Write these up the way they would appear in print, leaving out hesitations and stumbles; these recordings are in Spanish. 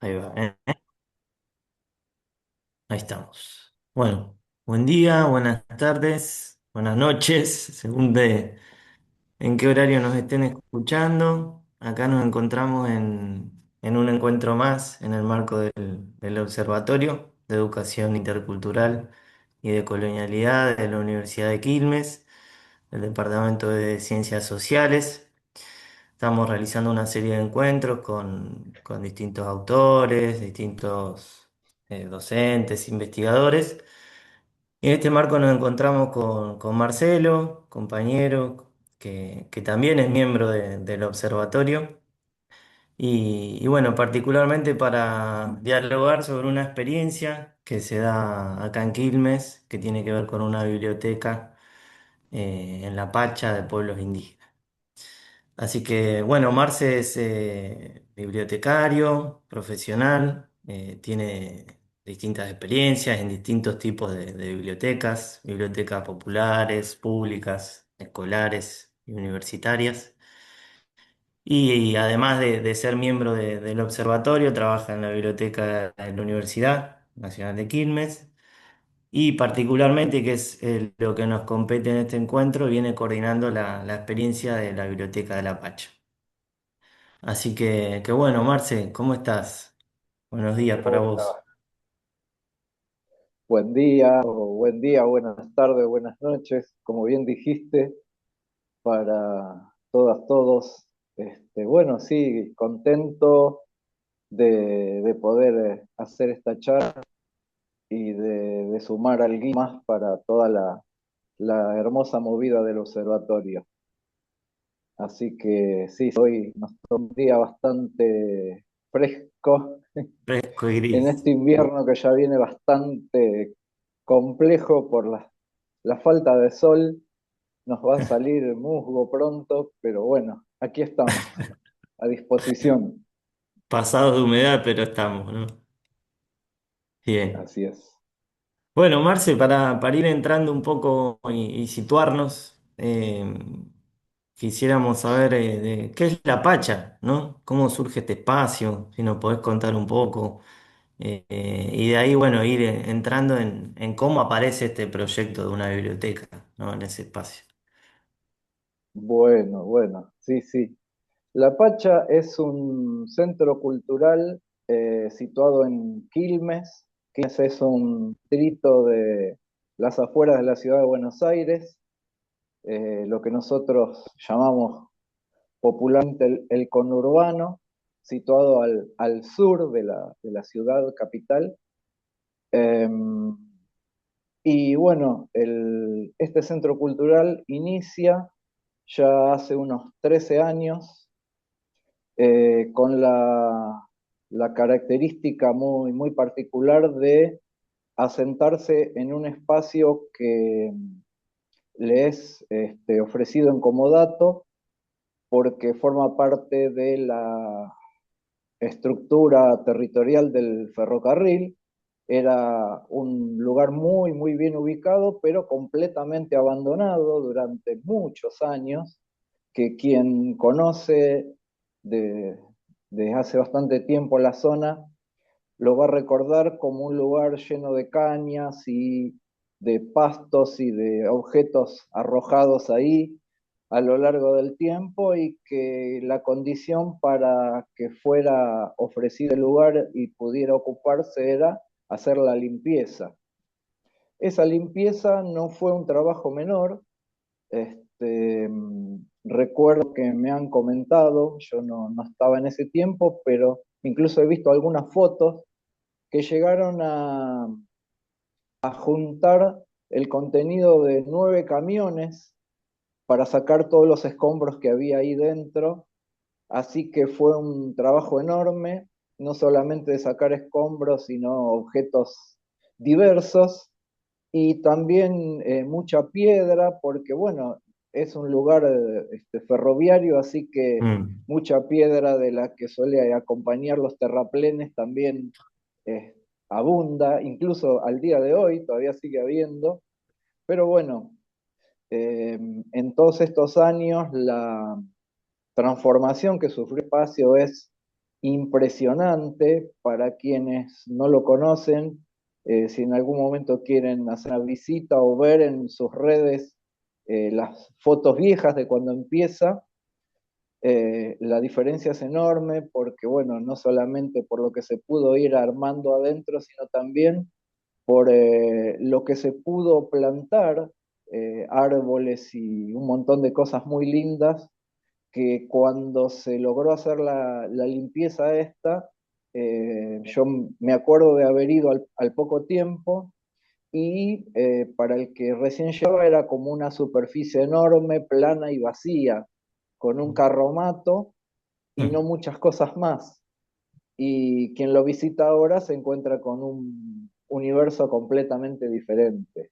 Ahí va, ¿eh? Ahí estamos. Bueno, buen día, buenas tardes, buenas noches, según en qué horario nos estén escuchando. Acá nos encontramos en un encuentro más en el marco del Observatorio de Educación Intercultural y de Colonialidad de la Universidad de Quilmes, del Departamento de Ciencias Sociales. Estamos realizando una serie de encuentros con distintos autores, distintos docentes, investigadores. Y en este marco nos encontramos con Marcelo, compañero, que también es miembro del observatorio. Y bueno, particularmente para dialogar sobre una experiencia que se da acá en Quilmes, que tiene que ver con una biblioteca en La Pacha de pueblos indígenas. Así que, bueno, Marce es bibliotecario, profesional, tiene distintas experiencias en distintos tipos de bibliotecas, bibliotecas populares, públicas, escolares y universitarias. Y además de ser miembro del observatorio, trabaja en la biblioteca de la Universidad Nacional de Quilmes y particularmente, que es lo que nos compete en este encuentro, viene coordinando la experiencia de la Biblioteca de La Pacha. Así que bueno, Marce, ¿cómo estás? Buenos días para vos. Hola, buen día, o buen día, buenas tardes, buenas noches, como bien dijiste, para todas, todos. Bueno, sí, contento de poder hacer esta charla y de sumar algo más para toda la hermosa movida del observatorio. Así que sí, hoy nos toma un día bastante fresco Fresco y en gris. este invierno que ya viene bastante complejo por la falta de sol. Nos va a salir musgo pronto, pero bueno, aquí estamos, a disposición. Pasados de humedad, pero estamos, ¿no? Bien. Así es. Bueno, Marce, para ir entrando un poco y situarnos, quisiéramos saber qué es la Pacha, ¿no? ¿Cómo surge este espacio? Si nos podés contar un poco. Y de ahí, bueno, ir entrando en cómo aparece este proyecto de una biblioteca, ¿no? En ese espacio. Bueno, bueno, sí, sí. La Pacha es un centro cultural situado en Quilmes. Quilmes es un distrito de las afueras de la ciudad de Buenos Aires, lo que nosotros llamamos popularmente el conurbano, situado al sur de la ciudad capital. Eh, y bueno, este centro cultural inicia ya hace unos 13 años con la característica muy, muy particular de asentarse en un espacio que le es ofrecido en comodato porque forma parte de la estructura territorial del ferrocarril. Era un lugar muy, muy bien ubicado, pero completamente abandonado durante muchos años, que quien conoce de, desde hace bastante tiempo la zona lo va a recordar como un lugar lleno de cañas y de pastos y de objetos arrojados ahí a lo largo del tiempo, y que la condición para que fuera ofrecido el lugar y pudiera ocuparse era hacer la limpieza. Esa limpieza no fue un trabajo menor. Recuerdo que me han comentado, yo no estaba en ese tiempo, pero incluso he visto algunas fotos que llegaron a juntar el contenido de 9 camiones para sacar todos los escombros que había ahí dentro. Así que fue un trabajo enorme, no solamente de sacar escombros, sino objetos diversos, y también mucha piedra, porque bueno, es un lugar ferroviario, así que Mm. mucha piedra de la que suele acompañar los terraplenes también eh, abunda, incluso al día de hoy todavía sigue habiendo. Pero bueno, en todos estos años la transformación que sufrió el espacio es impresionante para quienes no lo conocen. Si en algún momento quieren hacer una visita o ver en sus redes las fotos viejas de cuando empieza, la diferencia es enorme porque, bueno, no solamente por lo que se pudo ir armando adentro, sino también por lo que se pudo plantar, árboles y un montón de cosas muy lindas, que cuando se logró hacer la limpieza esta, yo me acuerdo de haber ido al poco tiempo y para el que recién llegaba era como una superficie enorme, plana y vacía, con un carromato y no Mm. muchas cosas más. Y quien lo visita ahora se encuentra con un universo completamente diferente.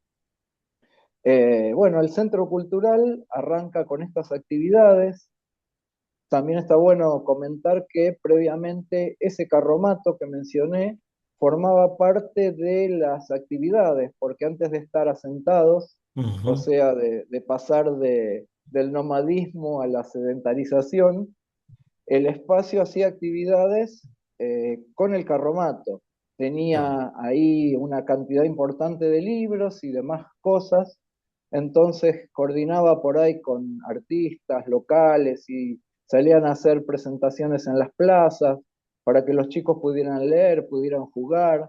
Bueno, el centro cultural arranca con estas actividades. También está bueno comentar que previamente ese carromato que mencioné formaba parte de las actividades, porque antes de estar asentados, o Ujú. sea, de pasar del nomadismo a la sedentarización, el espacio hacía actividades con el carromato. Claro. Tenía ahí una cantidad importante de libros y demás cosas, entonces coordinaba por ahí con artistas locales y salían a hacer presentaciones en las plazas para que los chicos pudieran leer, pudieran jugar.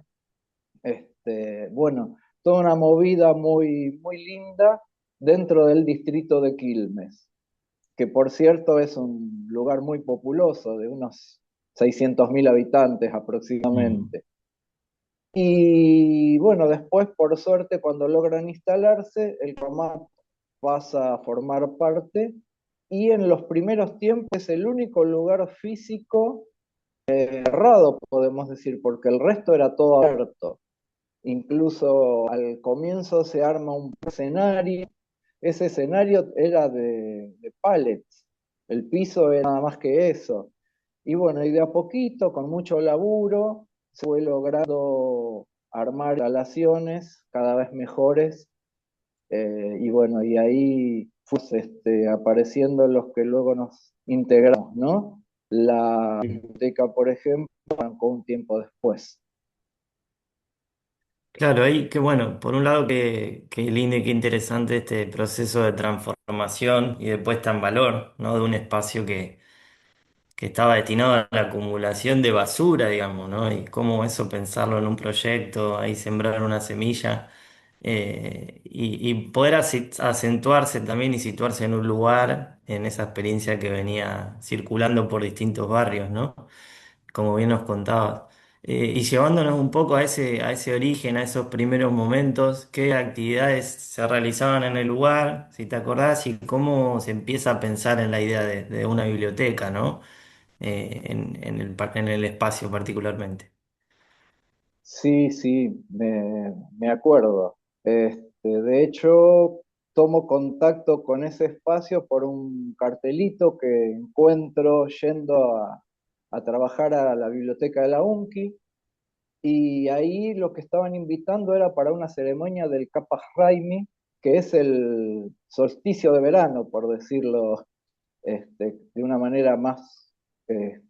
Bueno, toda una movida muy, muy linda dentro del distrito de Quilmes, que por cierto es un lugar muy populoso, de unos 600.000 habitantes Mm. aproximadamente. Y bueno, después, por suerte, cuando logran instalarse, el Romat pasa a formar parte y en los primeros tiempos es el único lugar físico cerrado, podemos decir, porque el resto era todo abierto. Incluso al comienzo se arma un escenario. Ese escenario era de pallets, el piso era nada más que eso. Y bueno, y de a poquito, con mucho laburo, se fue logrando armar instalaciones cada vez mejores. Y bueno, y ahí fue apareciendo los que luego nos integramos, ¿no? La biblioteca, por ejemplo, arrancó un tiempo después. Claro, ahí qué bueno, por un lado qué lindo y qué interesante este proceso de transformación y de puesta en valor, ¿no? De un espacio que estaba destinado a la acumulación de basura, digamos, ¿no? Y cómo eso pensarlo en un proyecto, ahí sembrar una semilla, y poder acentuarse también y situarse en un lugar, en esa experiencia que venía circulando por distintos barrios, ¿no? Como bien nos contabas. Y llevándonos un poco a ese origen, a esos primeros momentos, qué actividades se realizaban en el lugar, si te acordás, y cómo se empieza a pensar en la idea de una biblioteca, ¿no? En el espacio particularmente. Sí, sí, me acuerdo. De hecho, tomo contacto con ese espacio por un cartelito que encuentro yendo a trabajar a la biblioteca de la UNCI, y ahí lo que estaban invitando era para una ceremonia del Kapaj Raimi, que es el solsticio de verano, por decirlo de una manera más eh,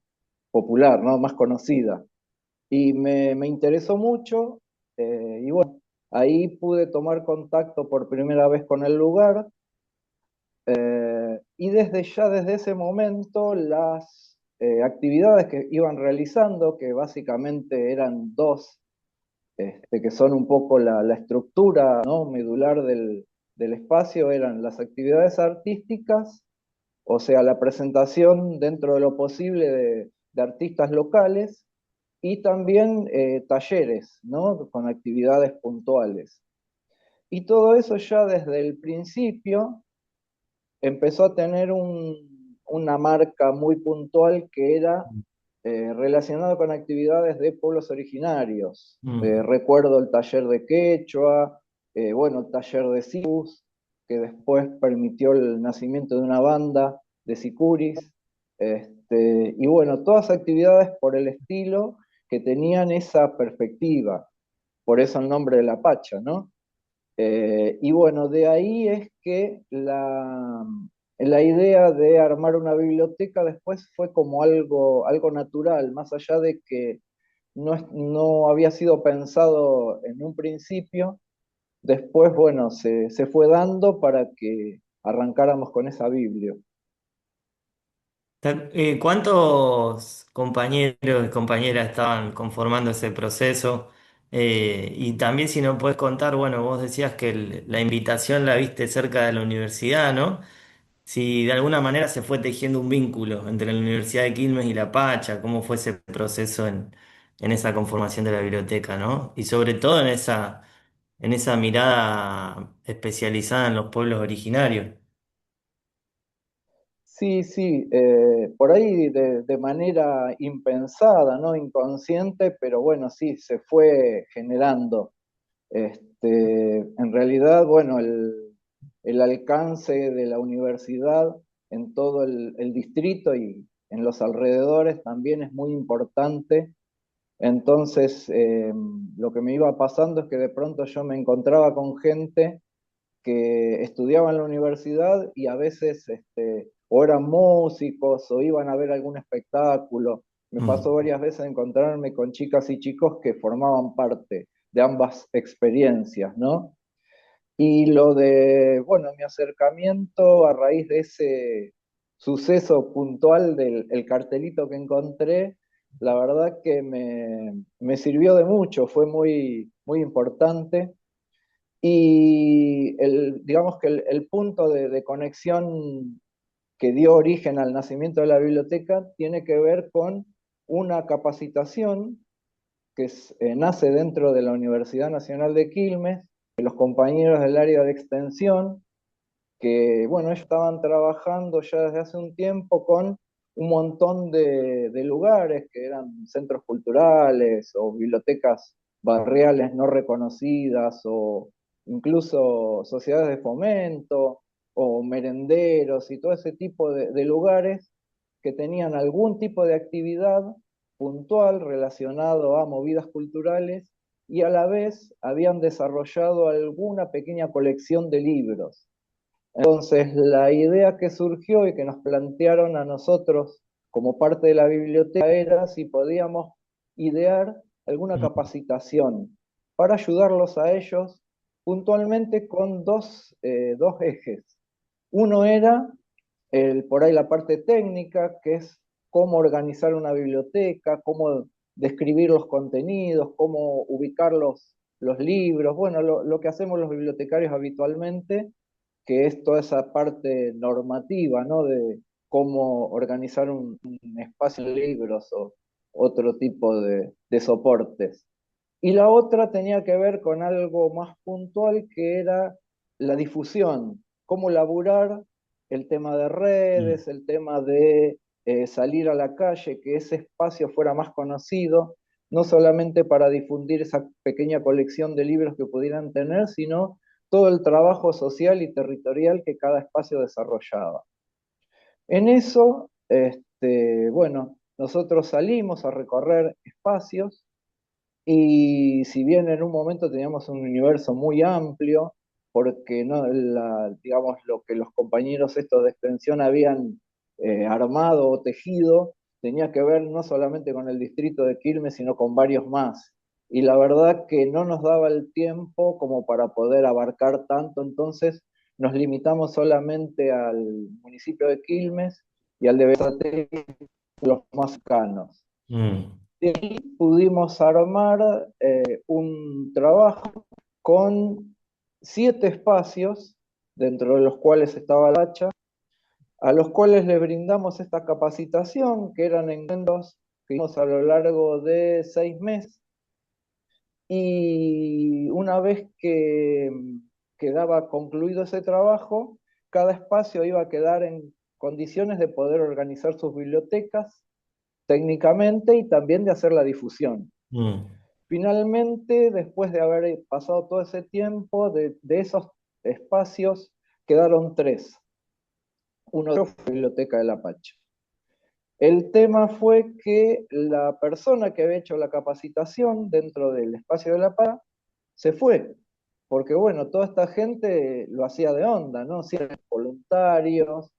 popular, ¿no? Más conocida. Y me interesó mucho, y bueno, ahí pude tomar contacto por primera vez con el lugar, y desde ese momento las actividades que iban realizando, que básicamente eran dos, que son un poco la estructura, ¿no?, medular del espacio, eran las actividades artísticas, o sea, la presentación dentro de lo posible de artistas locales, y también talleres, ¿no?, con actividades puntuales. Y todo eso ya desde el principio empezó a tener una marca muy puntual que era relacionado con actividades de pueblos originarios. Mm. Recuerdo el taller de quechua, bueno, el taller de sicus, que después permitió el nacimiento de una banda de sicuris, y bueno, todas actividades por el estilo que tenían esa perspectiva, por eso el nombre de la Pacha, ¿no? Y bueno, de ahí es que la idea de armar una biblioteca después fue como algo natural, más allá de que no había sido pensado en un principio. Después, bueno, se fue dando para que arrancáramos con esa Biblia. ¿Cuántos compañeros y compañeras estaban conformando ese proceso? Y también si no puedes contar, bueno, vos decías que la invitación la viste cerca de la universidad, ¿no? Si de alguna manera se fue tejiendo un vínculo entre la Universidad de Quilmes y La Pacha, cómo fue ese proceso en esa conformación de la biblioteca, ¿no? Y sobre todo en esa mirada especializada en los pueblos originarios. Sí, sí, por ahí de manera impensada, ¿no? Inconsciente, pero bueno, sí, se fue generando. En realidad, bueno, el alcance de la universidad en todo el distrito y en los alrededores también es muy importante. Entonces, lo que me iba pasando es que de pronto yo me encontraba con gente que estudiaban en la universidad y a veces o eran músicos o iban a ver algún espectáculo. Me pasó Mm. varias veces encontrarme con chicas y chicos que formaban parte de ambas experiencias, ¿no? Y lo de, bueno, mi acercamiento a raíz de ese suceso puntual del el cartelito que encontré, la verdad que me sirvió de mucho, fue muy importante y digamos que el punto de conexión que dio origen al nacimiento de la biblioteca tiene que ver con una capacitación que nace dentro de la Universidad Nacional de Quilmes, de los compañeros del área de extensión, que bueno, ellos estaban trabajando ya desde hace un tiempo con un montón de lugares que eran centros culturales o bibliotecas barriales no reconocidas o incluso sociedades de fomento o merenderos y todo ese tipo de lugares que tenían algún tipo de actividad puntual relacionado a movidas culturales y a la vez habían desarrollado alguna pequeña colección de libros. Entonces, la idea que surgió y que nos plantearon a nosotros como parte de la biblioteca era si podíamos idear alguna Mm. capacitación para ayudarlos a ellos puntualmente con dos ejes. Uno era por ahí la parte técnica, que es cómo organizar una biblioteca, cómo describir los contenidos, cómo ubicar los libros, bueno, lo que hacemos los bibliotecarios habitualmente, que es toda esa parte normativa, ¿no? De cómo organizar un espacio de libros o otro tipo de soportes. Y la otra tenía que ver con algo más puntual que era la difusión, cómo laburar el tema de Mm. redes, el tema de salir a la calle, que ese espacio fuera más conocido, no solamente para difundir esa pequeña colección de libros que pudieran tener, sino todo el trabajo social y territorial que cada espacio desarrollaba. En eso, bueno, nosotros salimos a recorrer espacios y si bien en un momento teníamos un universo muy amplio, porque no, digamos lo que los compañeros estos de extensión habían armado o tejido, tenía que ver no solamente con el distrito de Quilmes, sino con varios más. Y la verdad que no nos daba el tiempo como para poder abarcar tanto, entonces nos limitamos solamente al municipio de Quilmes y al de Berazategui, los más cercanos. Mm. De ahí pudimos armar un trabajo con 7 espacios, dentro de los cuales estaba la hacha, a los cuales le brindamos esta capacitación, que eran encuentros que hicimos a lo largo de 6 meses, y una vez que quedaba concluido ese trabajo, cada espacio iba a quedar en condiciones de poder organizar sus bibliotecas técnicamente y también de hacer la difusión. Mm. Finalmente, después de haber pasado todo ese tiempo, de esos espacios quedaron 3. Uno fue la Biblioteca del Apache. El tema fue que la persona que había hecho la capacitación dentro del espacio de la paz se fue, porque bueno, toda esta gente lo hacía de onda, ¿no? Sí, eran voluntarios,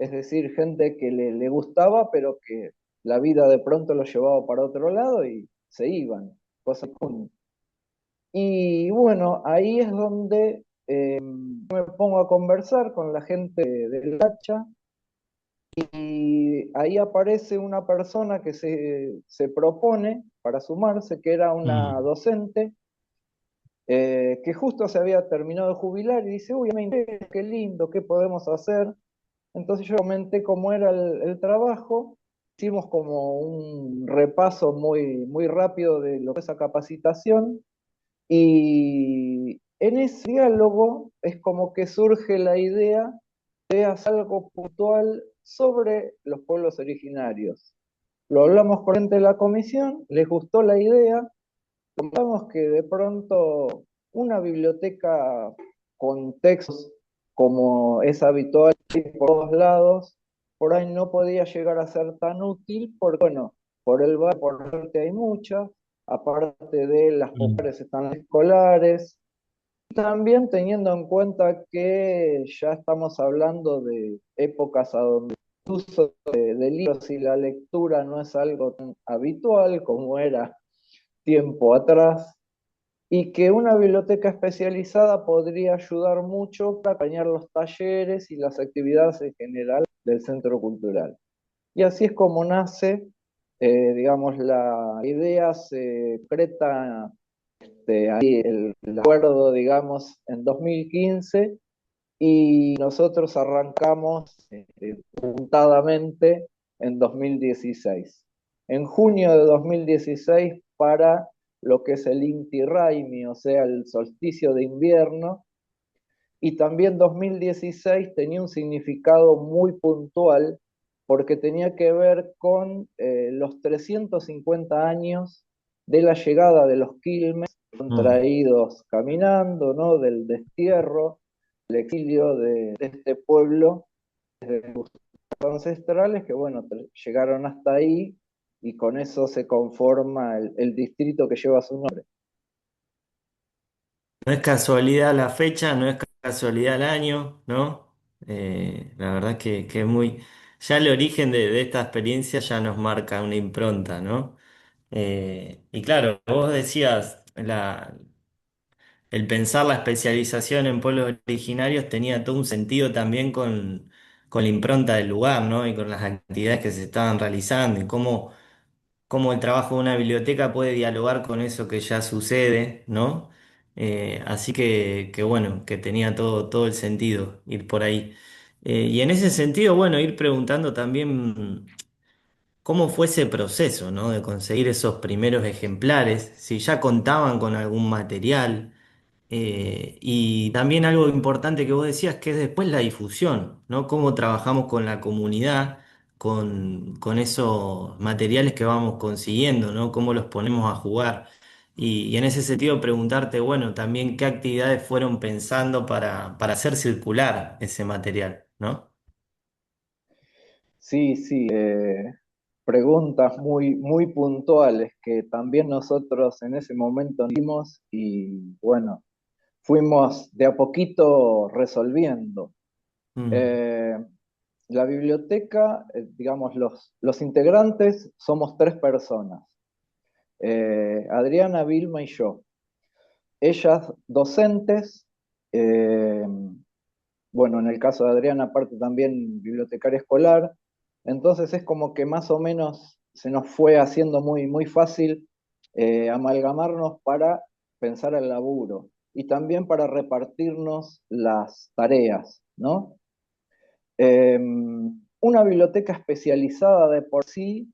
es decir, gente que le gustaba, pero que la vida de pronto lo llevaba para otro lado y se iban, cosa común. Y bueno, ahí es donde me pongo a conversar con la gente del Hacha y ahí aparece una persona que se propone para sumarse, que era una Mm, docente que justo se había terminado de jubilar y dice, uy, me interesa, qué lindo, ¿qué podemos hacer? Entonces yo comenté cómo era el trabajo, hicimos como un repaso muy rápido de lo que es esa capacitación y en ese diálogo es como que surge la idea de hacer algo puntual sobre los pueblos originarios. Lo hablamos con gente de la comisión, les gustó la idea, contamos que de pronto una biblioteca con textos como es habitual por todos lados, por ahí no podía llegar a ser tan útil, porque bueno, por el barrio, por suerte hay muchas, aparte de las mm. populares están las escolares, también teniendo en cuenta que ya estamos hablando de épocas a donde el uso de libros y la lectura no es algo tan habitual como era tiempo atrás, y que una biblioteca especializada podría ayudar mucho para acompañar los talleres y las actividades en general del centro cultural. Y así es como nace, digamos, la idea se concreta ahí el acuerdo, digamos, en 2015 y nosotros arrancamos puntadamente en 2016. En junio de 2016 para lo que es el Inti Raymi, o sea, el solsticio de invierno, y también 2016 tenía un significado muy puntual porque tenía que ver con los 350 años de la llegada de los quilmes, Mm. traídos caminando, ¿no? Del destierro, el exilio de este pueblo ancestrales que, bueno, llegaron hasta ahí y con eso se conforma el distrito que lleva su nombre. No es casualidad la fecha, no es casualidad el año, ¿no? La verdad que es muy... Ya el origen de esta experiencia ya nos marca una impronta, ¿no? Y claro, vos decías, el pensar la especialización en pueblos originarios tenía todo un sentido también con la impronta del lugar, ¿no? Y con las actividades que se estaban realizando y cómo el trabajo de una biblioteca puede dialogar con eso que ya sucede, ¿no? Así que bueno, que tenía todo el sentido ir por ahí. Y en ese sentido, bueno, ir preguntando también cómo fue ese proceso, ¿no? De conseguir esos primeros ejemplares, si ya contaban con algún material. Y también algo importante que vos decías, que es después la difusión, ¿no? Cómo trabajamos con la comunidad, con esos materiales que vamos consiguiendo, ¿no? Cómo los ponemos a jugar. Y en ese sentido preguntarte, bueno, también qué actividades fueron pensando para hacer circular ese material, ¿no? Sí, sí, preguntas muy puntuales que también nosotros en ese momento dimos y bueno, fuimos de a poquito resolviendo. Mm, Eh, la biblioteca, digamos, los integrantes somos tres personas, Adriana, Vilma y yo. Ellas docentes, eh, bueno, en el caso de Adriana, aparte también bibliotecaria escolar, entonces es como que más o menos se nos fue haciendo muy fácil amalgamarnos para pensar el laburo y también para repartirnos las tareas, ¿no? Una biblioteca especializada de por sí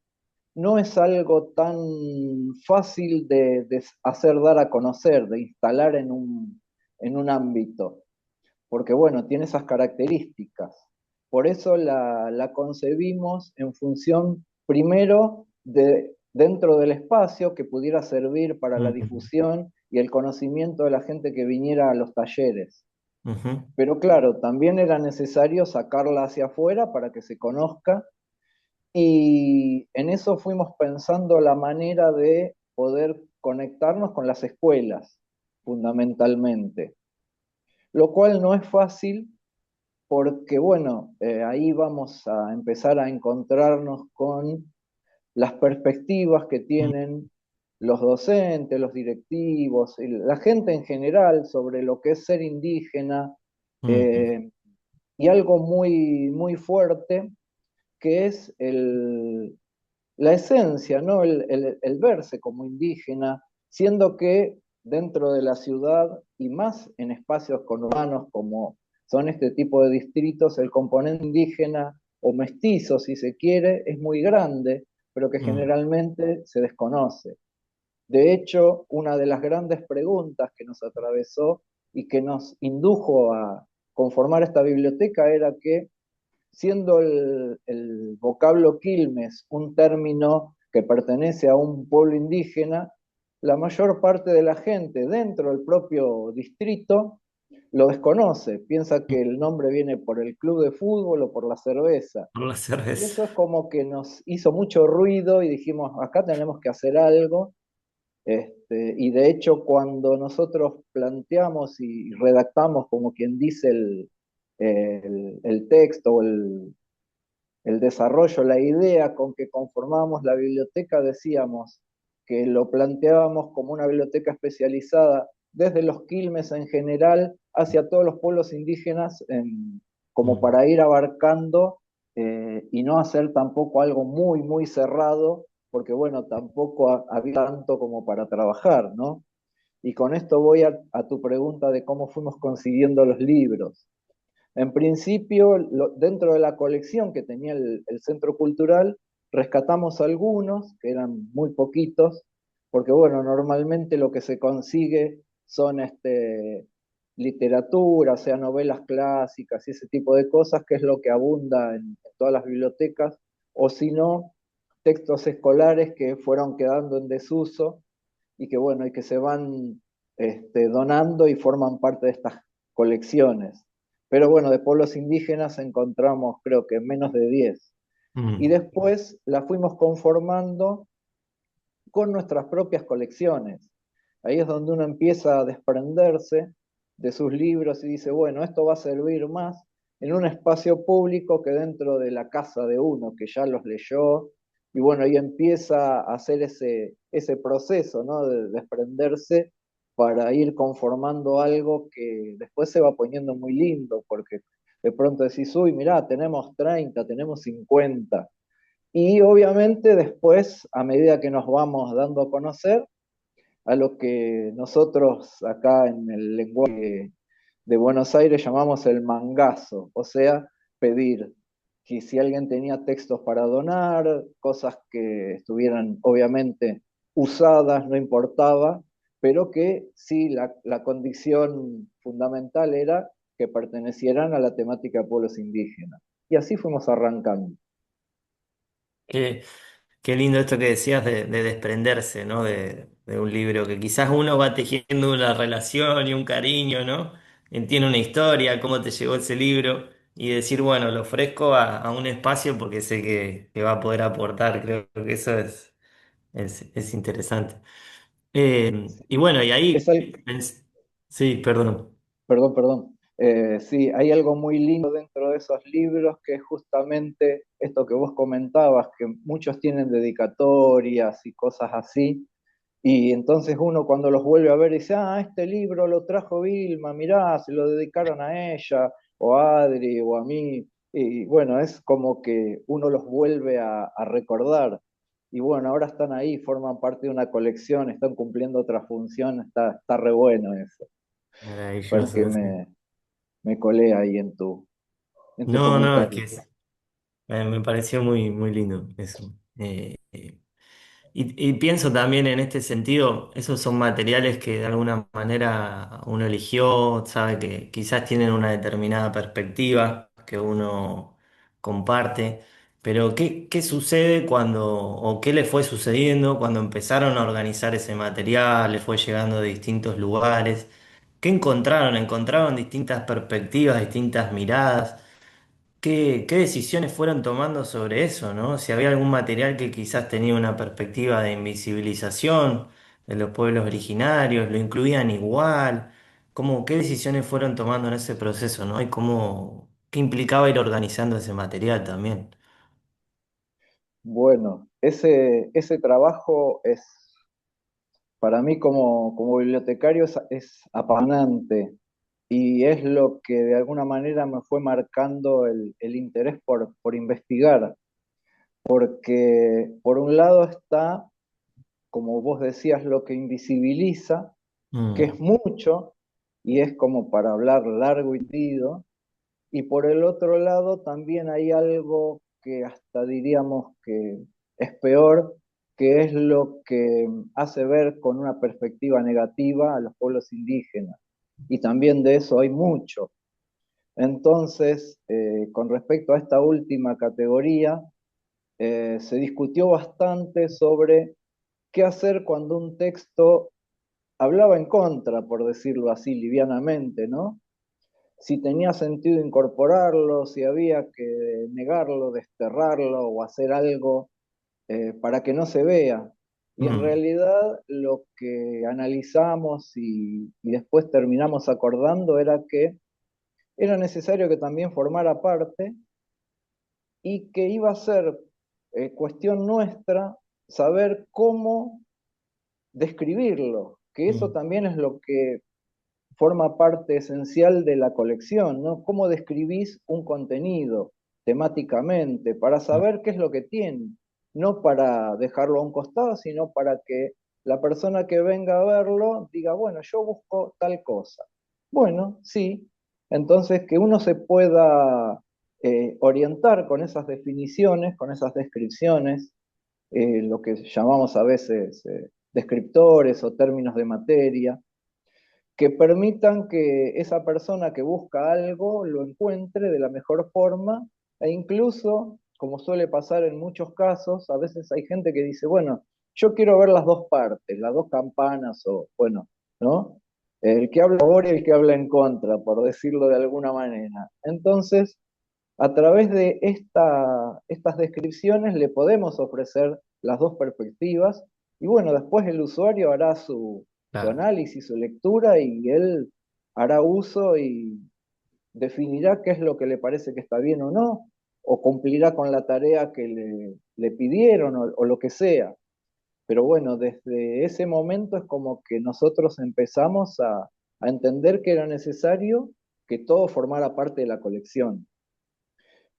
no es algo tan fácil de hacer dar a conocer, de instalar en un ámbito porque bueno, tiene esas características. Por eso la concebimos en función, primero, de dentro del espacio que pudiera servir para la mm, difusión y el conocimiento de la gente que viniera a los talleres. ujú. Pero claro, también era necesario sacarla hacia afuera para que se conozca y en eso fuimos pensando la manera de poder conectarnos con las escuelas, fundamentalmente, lo cual no es fácil porque bueno, ahí vamos a empezar a encontrarnos con las perspectivas que Mm, tienen los docentes, los directivos, la gente en general sobre lo que es ser indígena, mm, eh, y algo muy, muy fuerte que es la esencia, ¿no? El verse como indígena, siendo que dentro de la ciudad y más en espacios conurbanos como son este tipo de distritos, el componente indígena o mestizo, si se quiere, es muy grande, pero que mm, generalmente se desconoce. De hecho, una de las grandes preguntas que nos atravesó y que nos indujo a conformar esta biblioteca era que siendo el vocablo Quilmes un término que pertenece a un pueblo indígena, la mayor parte de la gente dentro del propio distrito lo desconoce, piensa mm. que el nombre viene por el club de fútbol o por la cerveza. Por la Y cerveza. eso es como que nos hizo mucho ruido y dijimos, acá tenemos que hacer algo. Y de hecho, cuando nosotros planteamos y redactamos, como quien dice, el texto o el desarrollo, la idea con que conformábamos la biblioteca, decíamos que lo planteábamos como una biblioteca especializada desde los Quilmes en general hacia todos los pueblos indígenas, como Mm, para ir abarcando y no hacer tampoco algo muy, muy cerrado, porque bueno, tampoco había tanto como para trabajar, ¿no? Y con esto voy a tu pregunta de cómo fuimos consiguiendo los libros. En principio, dentro de la colección que tenía el Centro Cultural, rescatamos algunos, que eran muy poquitos, porque bueno, normalmente lo que se consigue son literatura, o sea, novelas clásicas y ese tipo de cosas, que es lo que abunda en todas las bibliotecas, o si no, textos escolares que fueron quedando en desuso y que bueno, y que se van donando y forman parte de estas colecciones. Pero bueno, de pueblos indígenas encontramos creo que menos de 10. Y mm. después la fuimos conformando con nuestras propias colecciones. Ahí es donde uno empieza a desprenderse de sus libros y dice, bueno, esto va a servir más en un espacio público que dentro de la casa de uno, que ya los leyó, y bueno, ahí empieza a hacer ese proceso, ¿no? De desprenderse para ir conformando algo que después se va poniendo muy lindo, porque de pronto decís, uy, mirá, tenemos 30, tenemos 50, y obviamente después, a medida que nos vamos dando a conocer, a lo que nosotros acá en el lenguaje de Buenos Aires llamamos el mangazo, o sea, pedir que si alguien tenía textos para donar, cosas que estuvieran obviamente usadas, no importaba, pero que sí, la condición fundamental era que pertenecieran a la temática de pueblos indígenas. Y así fuimos arrancando. Qué, qué lindo esto que decías de desprenderse, ¿no? De un libro que quizás uno va tejiendo una relación y un cariño, ¿no? Entiende una historia, cómo te llegó ese libro y decir, bueno, lo ofrezco a un espacio porque sé que va a poder aportar. Creo que eso es interesante. Y bueno, y Es, ahí, al- sí, perdón. Perdón, perdón. Sí, hay algo muy lindo dentro de esos libros que es justamente esto que vos comentabas, que muchos tienen dedicatorias y cosas así, y entonces uno cuando los vuelve a ver dice, ah, este libro lo trajo Vilma, mirá, se lo dedicaron a ella, o a Adri, o a mí, y bueno, es como que uno los vuelve a recordar, y bueno, ahora están ahí, forman parte de una colección, están cumpliendo otra función, está re bueno eso, para que Maravilloso. me colé ahí en tu No, no, es comentario. que me pareció muy, muy lindo eso. Y pienso también en este sentido, esos son materiales que de alguna manera uno eligió, sabe que quizás tienen una determinada perspectiva que uno comparte, pero ¿qué sucede cuando, o qué le fue sucediendo cuando empezaron a organizar ese material, le fue llegando de distintos lugares? ¿Qué encontraron? ¿Encontraron distintas perspectivas, distintas miradas? ¿Qué decisiones fueron tomando sobre eso, ¿no? Si había algún material que quizás tenía una perspectiva de invisibilización de los pueblos originarios, lo incluían igual, ¿qué decisiones fueron tomando en ese proceso, ¿no? Y cómo qué implicaba ir organizando ese material también. Bueno, ese trabajo es, para mí como bibliotecario, es apasionante y es lo que de alguna manera me fue marcando el interés por investigar, porque por un lado está, como vos decías, lo que invisibiliza, que Mm, es mucho y es como para hablar largo y tendido. Y por el otro lado también hay algo que hasta diríamos que es peor, que es lo que hace ver con una perspectiva negativa a los pueblos indígenas. Y también de eso hay mucho. Entonces, con respecto a esta última categoría, se discutió bastante sobre qué hacer cuando un texto hablaba en contra, por decirlo así livianamente, ¿no? Si tenía sentido incorporarlo, si había que negarlo, desterrarlo o hacer algo para que no se vea. Y en mm, realidad lo que analizamos y después terminamos acordando era que era necesario que también formara parte y que iba a ser cuestión nuestra saber cómo describirlo, que eso mm, también es lo que forma parte esencial de la colección, ¿no? ¿Cómo describís un contenido temáticamente para mm, saber qué es lo que tiene? No para dejarlo a un costado, sino para que la persona que venga a verlo diga, bueno, yo busco tal cosa. Bueno, sí. Entonces, que uno se pueda orientar con esas definiciones, con esas descripciones, lo que llamamos a veces descriptores o términos de materia, que permitan que esa persona que busca algo lo encuentre de la mejor forma e incluso, como suele pasar en muchos casos, a veces hay gente que dice, bueno, yo quiero ver las dos partes, las dos campanas o, bueno, ¿no? El que habla a favor y el que habla en contra, por decirlo de alguna manera. Entonces, a través de estas descripciones le podemos ofrecer las dos perspectivas y bueno, después el usuario hará su claro. análisis, su lectura y él hará uso y definirá qué es lo que le parece que está bien o no, o cumplirá con la tarea que le pidieron o lo que sea. Pero bueno, desde ese momento es como que nosotros empezamos a entender que era necesario que todo formara parte de la colección.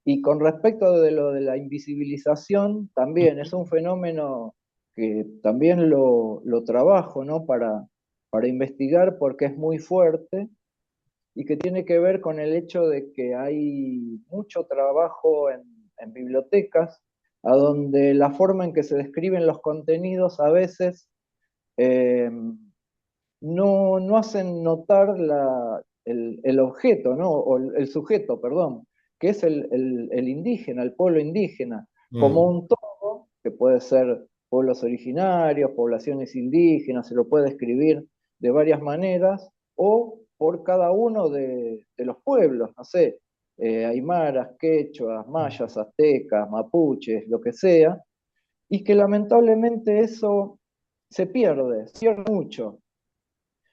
Y con respecto de lo de la invisibilización, también es un fenómeno que también lo trabajo, ¿no? Para investigar porque es muy fuerte y que tiene que ver con el hecho de que hay mucho trabajo en bibliotecas, a donde la forma en que se describen los contenidos a veces eh, no hacen notar el objeto, ¿no? O el sujeto, perdón, que es el indígena, el pueblo indígena, como Mm, un todo, que puede ser pueblos originarios, poblaciones indígenas, se lo puede escribir de varias maneras, o por cada uno de los pueblos, no sé, aymaras, quechuas, mayas, aztecas, mapuches, lo que sea, y que lamentablemente eso se pierde mucho.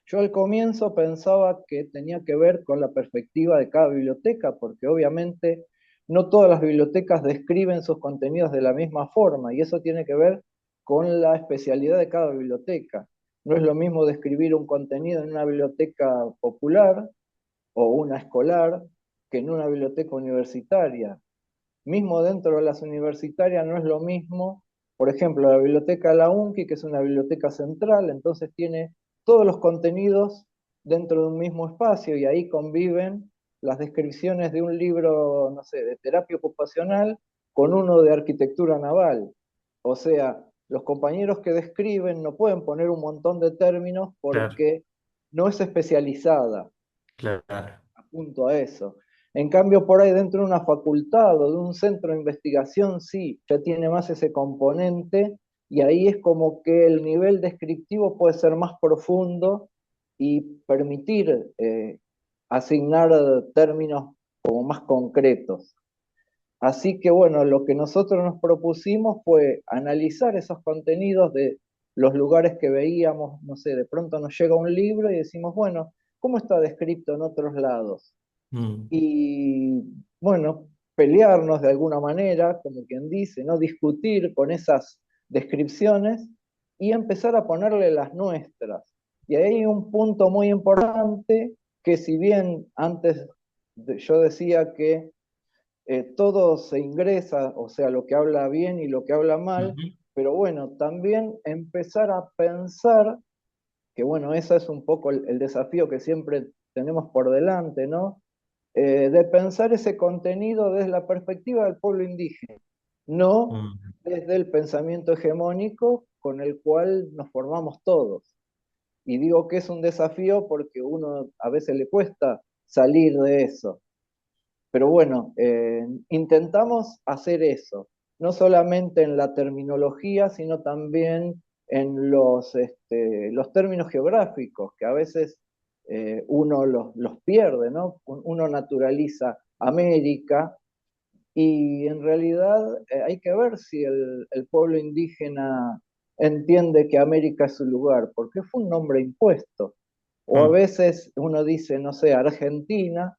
Yo al comienzo pensaba que tenía que ver con la perspectiva de cada biblioteca, porque obviamente no todas las bibliotecas describen sus contenidos de la misma forma, y eso tiene que ver con la especialidad de cada biblioteca. No es lo mismo describir un contenido en una biblioteca popular o una escolar que en una biblioteca universitaria. Mismo dentro de las universitarias no es lo mismo, por ejemplo, la biblioteca de la UNCI, que es una biblioteca central, entonces tiene todos los contenidos dentro de un mismo espacio y ahí conviven las descripciones de un libro, no sé, de terapia ocupacional con uno de arquitectura naval. O sea, los compañeros que describen no pueden poner un montón de términos claro, porque no es especializada, claro. apunto a eso. En cambio, por ahí dentro de una facultad o de un centro de investigación, sí, ya tiene más ese componente y ahí es como que el nivel descriptivo puede ser más profundo y permitir asignar términos como más concretos. Así que bueno, lo que nosotros nos propusimos fue analizar esos contenidos de los lugares que veíamos, no sé, de pronto nos llega un libro y decimos, bueno, ¿cómo está descrito en otros lados? Mm, y, bueno, pelearnos de alguna manera, como quien dice, no discutir con esas descripciones y empezar a ponerle las nuestras. Y ahí hay un punto muy importante que si bien antes yo decía que todo se ingresa, o sea, lo que habla bien y lo que habla mal, ujú, pero bueno, también empezar a pensar que bueno, ese es un poco el desafío que siempre tenemos por delante, ¿no? De pensar ese contenido desde la perspectiva del pueblo indígena, no mm. desde el pensamiento hegemónico con el cual nos formamos todos. Y digo que es un desafío porque uno a veces le cuesta salir de eso. Pero bueno, intentamos hacer eso, no solamente en la terminología, sino también en los términos geográficos, que a veces uno los pierde, ¿no? Uno naturaliza América y en realidad hay que ver si el pueblo indígena entiende que América es su lugar, porque fue un nombre impuesto. O a Mm. veces uno dice, no sé, Argentina,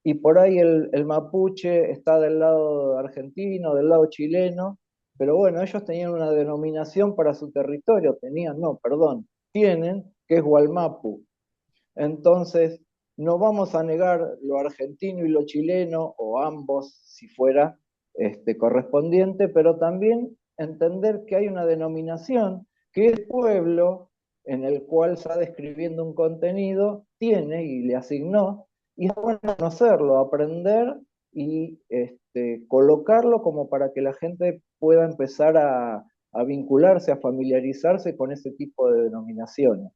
y por ahí el mapuche está del lado argentino, del lado chileno, pero bueno, ellos tenían una denominación para su territorio, tenían, no, perdón, tienen, que es Gualmapu. Entonces, no vamos a negar lo argentino y lo chileno, o ambos, si fuera correspondiente, pero también entender que hay una denominación que el pueblo en el cual está describiendo un contenido tiene y le asignó, y es bueno conocerlo, aprender y colocarlo como para que la gente pueda empezar a vincularse, a familiarizarse con ese tipo de denominaciones.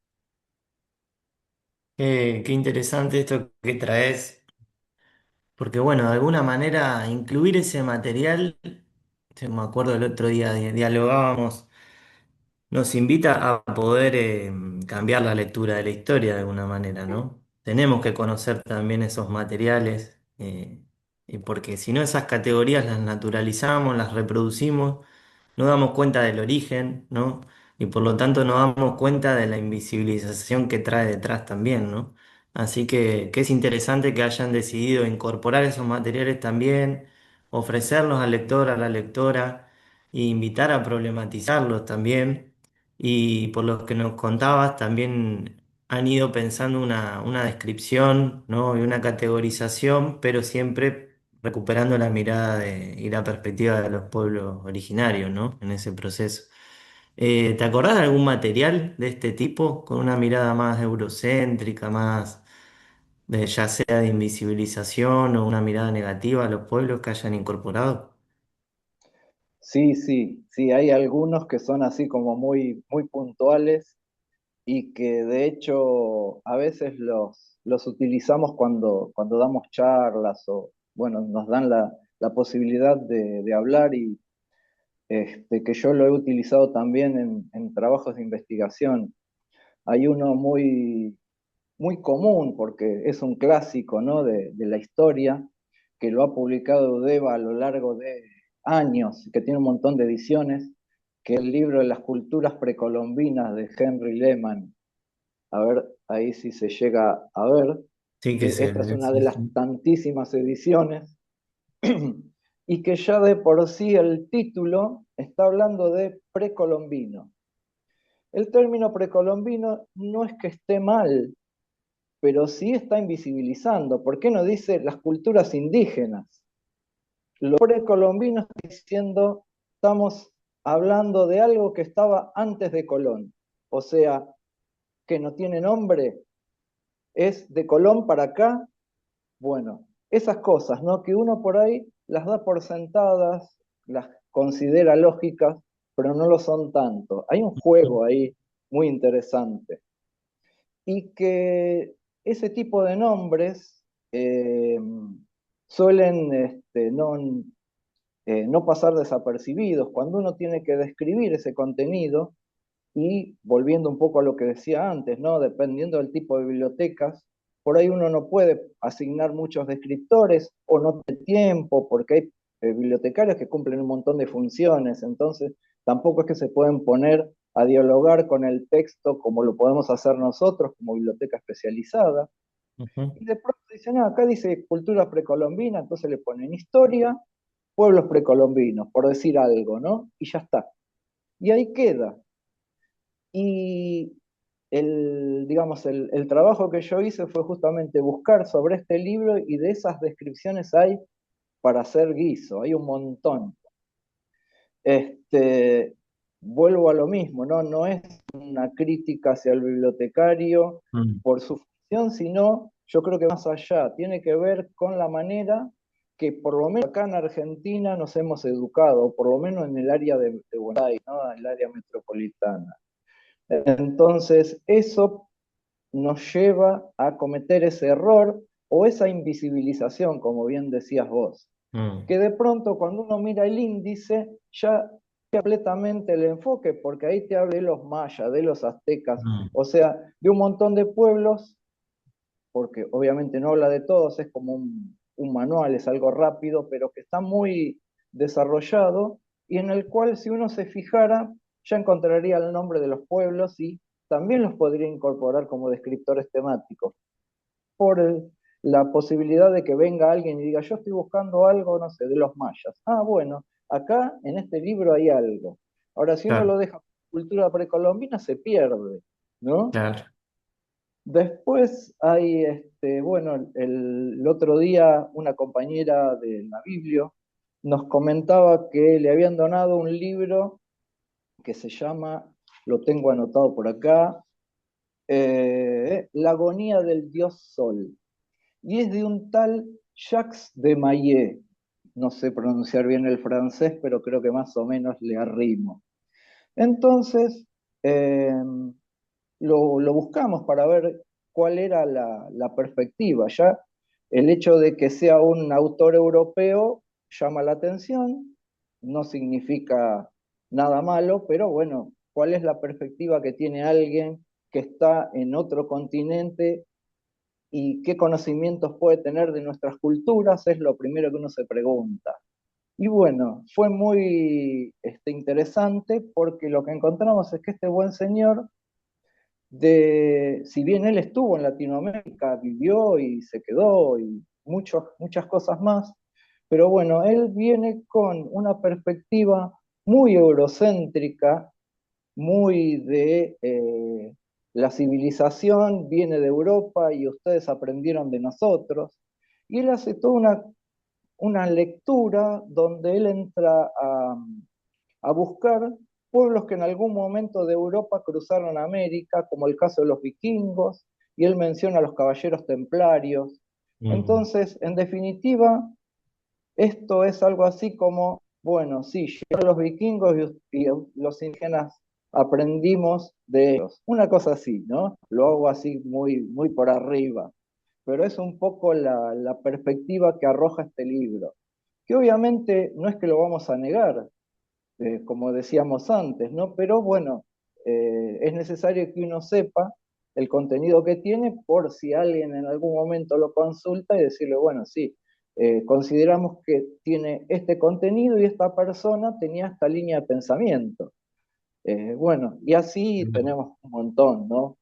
Qué interesante esto que traes, porque bueno, de alguna manera incluir ese material, me acuerdo el otro día dialogábamos, nos invita a poder cambiar la lectura de la historia de alguna manera, ¿no? Tenemos que conocer también esos materiales, y porque si no esas categorías las naturalizamos, las reproducimos, no damos cuenta del origen, ¿no? Y por lo tanto no damos cuenta de la invisibilización que trae detrás también, ¿no? Así que es interesante que hayan decidido incorporar esos materiales también, ofrecerlos al lector, a la lectora, e invitar a problematizarlos también. Y por lo que nos contabas, también han ido pensando una descripción, ¿no? Y una categorización, pero siempre recuperando la mirada y la perspectiva de los pueblos originarios, ¿no? En ese proceso. ¿Te acordás de algún material de este tipo, con una mirada más eurocéntrica, más ya sea de invisibilización o una mirada negativa a los pueblos que hayan incorporado? Sí, sí, sí, hay algunos que son así como muy, muy puntuales y que de hecho a veces los utilizamos cuando damos charlas o, bueno, nos dan la posibilidad de hablar y que yo lo he utilizado también en trabajos de investigación. Hay uno muy, muy común porque es un clásico, ¿no? de la historia, que lo ha publicado Udeva a lo largo de años, que tiene un montón de ediciones, que es el libro de las culturas precolombinas de Henry Lehman. A ver, ahí sí se llega a ver, Sí, que que se esta es ve, una de sí, las sí. tantísimas ediciones, y que ya de por sí el título está hablando de precolombino. El término precolombino no es que esté mal, pero sí está invisibilizando. ¿Por qué no dice las culturas indígenas? Lo precolombino está diciendo, estamos hablando de algo que estaba antes de Colón, o sea, que no tiene nombre, es de Colón para acá. Bueno, esas cosas, ¿no? Que uno por ahí las da por sentadas, las considera lógicas, pero no lo son tanto. Hay un juego ahí muy interesante. Y que ese tipo de nombres suelen no pasar desapercibidos. Cuando uno tiene que describir ese contenido, y volviendo un poco a lo que decía antes, ¿no? Dependiendo del tipo de bibliotecas, por ahí uno no puede asignar muchos descriptores o no tiene tiempo, porque hay bibliotecarios que cumplen un montón de funciones, entonces tampoco es que se pueden poner a dialogar con el texto como lo podemos hacer nosotros como biblioteca especializada. Ujú. Y de pronto dicen, "Ah, acá dice cultura precolombina", entonces le ponen historia, pueblos precolombinos, por decir algo, ¿no? Y ya está. Y ahí queda. Y digamos, el trabajo que yo hice fue justamente buscar sobre este libro y de esas descripciones hay para hacer guiso, hay un montón. Este, vuelvo a lo mismo, ¿no? No es una crítica hacia el bibliotecario Mm, por su función, sino yo creo que más allá, tiene que ver con la manera que por lo menos acá en Argentina nos hemos educado, por lo menos en el área de Buenos Aires, ¿no? En el área metropolitana. Entonces, eso nos lleva a cometer ese error o esa invisibilización, como bien decías vos, mm, que de pronto cuando uno mira el índice ya completamente el enfoque, porque ahí te habla de los mayas, de los aztecas, mm, o sea, de un montón de pueblos, porque obviamente no habla de todos, es como un manual, es algo rápido, pero que está muy desarrollado y en el cual si uno se fijara ya encontraría el nombre de los pueblos y también los podría incorporar como descriptores temáticos por la posibilidad de que venga alguien y diga, yo estoy buscando algo, no sé, de los mayas. Ah, bueno, acá en este libro hay algo. Ahora, si uno claro, lo deja cultura precolombina, se pierde, ¿no? claro. Después hay, bueno, el otro día una compañera de la Biblia nos comentaba que le habían donado un libro que se llama, lo tengo anotado por acá, La agonía del dios Sol. Y es de un tal Jacques de Maillet. No sé pronunciar bien el francés, pero creo que más o menos le arrimo. Entonces, eh, lo buscamos para ver cuál era la perspectiva. Ya el hecho de que sea un autor europeo llama la atención, no significa nada malo, pero bueno, ¿cuál es la perspectiva que tiene alguien que está en otro continente y qué conocimientos puede tener de nuestras culturas? Es lo primero que uno se pregunta. Y bueno, fue muy interesante porque lo que encontramos es que este buen señor, si bien él estuvo en Latinoamérica, vivió y se quedó y muchas cosas más, pero bueno, él viene con una perspectiva muy eurocéntrica, muy de la civilización viene de Europa y ustedes aprendieron de nosotros. Y él hace toda una lectura donde él entra a buscar pueblos que en algún momento de Europa cruzaron América, como el caso de los vikingos, y él menciona a los caballeros templarios. Mm, Entonces, en definitiva, esto es algo así como, bueno, sí, llegaron los vikingos y los indígenas aprendimos de ellos. Una cosa así, ¿no? Lo hago así muy por arriba, pero es un poco la perspectiva que arroja este libro, que obviamente no es que lo vamos a negar, como decíamos antes, ¿no? Pero bueno, es necesario que uno sepa el contenido que tiene por si alguien en algún momento lo consulta y decirle, bueno, sí, consideramos que tiene este contenido y esta persona tenía esta línea de pensamiento. Bueno, y así mm. tenemos un montón, ¿no?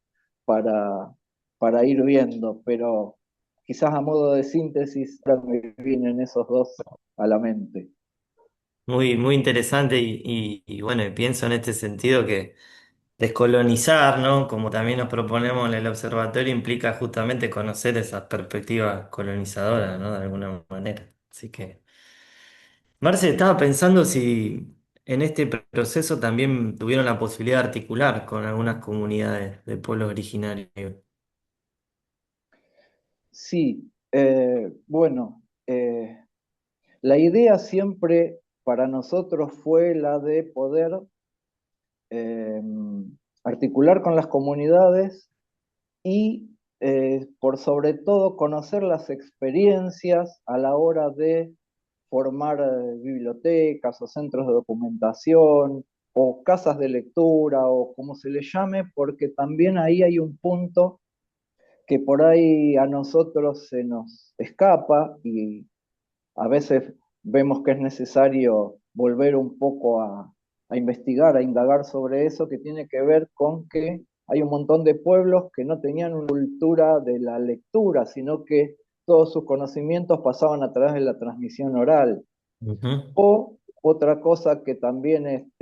Para, para ir viendo, pero quizás a modo de síntesis ahora me vienen esos dos a la mente. Muy, muy interesante y bueno, y pienso en este sentido que descolonizar, ¿no? Como también nos proponemos en el observatorio, implica justamente conocer esas perspectivas colonizadoras, ¿no? De alguna manera. Así que, Marce, estaba pensando si en este proceso también tuvieron la posibilidad de articular con algunas comunidades de pueblos originarios. Sí, bueno, la idea siempre para nosotros fue la de poder eh, articular con las comunidades y por sobre todo conocer las experiencias a la hora de formar bibliotecas o centros de documentación o casas de lectura o como se le llame, porque también ahí hay un punto que por ahí a nosotros se nos escapa y a veces vemos que es necesario volver un poco a investigar, a indagar sobre eso, que tiene que ver con que hay un montón de pueblos que no tenían una cultura de la lectura, sino que todos sus conocimientos pasaban a través de la transmisión oral. Ujú, O otra cosa que también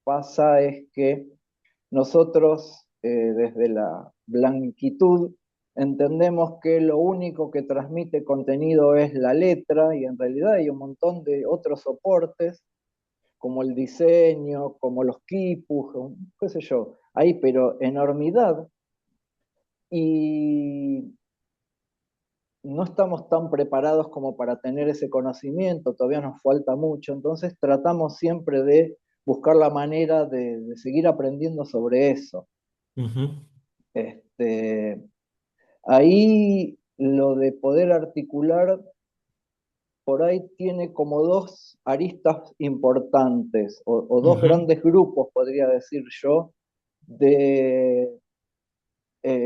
pasa es que nosotros, desde la blanquitud, entendemos que lo único que transmite contenido es la letra y en realidad hay un montón de otros soportes, como el diseño, como los quipus, qué sé yo, hay pero enormidad y no estamos tan preparados como para tener ese conocimiento, todavía nos falta mucho, entonces tratamos siempre de buscar la manera de seguir aprendiendo sobre eso. ujú, Este, Ahí lo de poder articular por ahí tiene como dos aristas importantes o dos ujú, grandes grupos, podría decir yo, de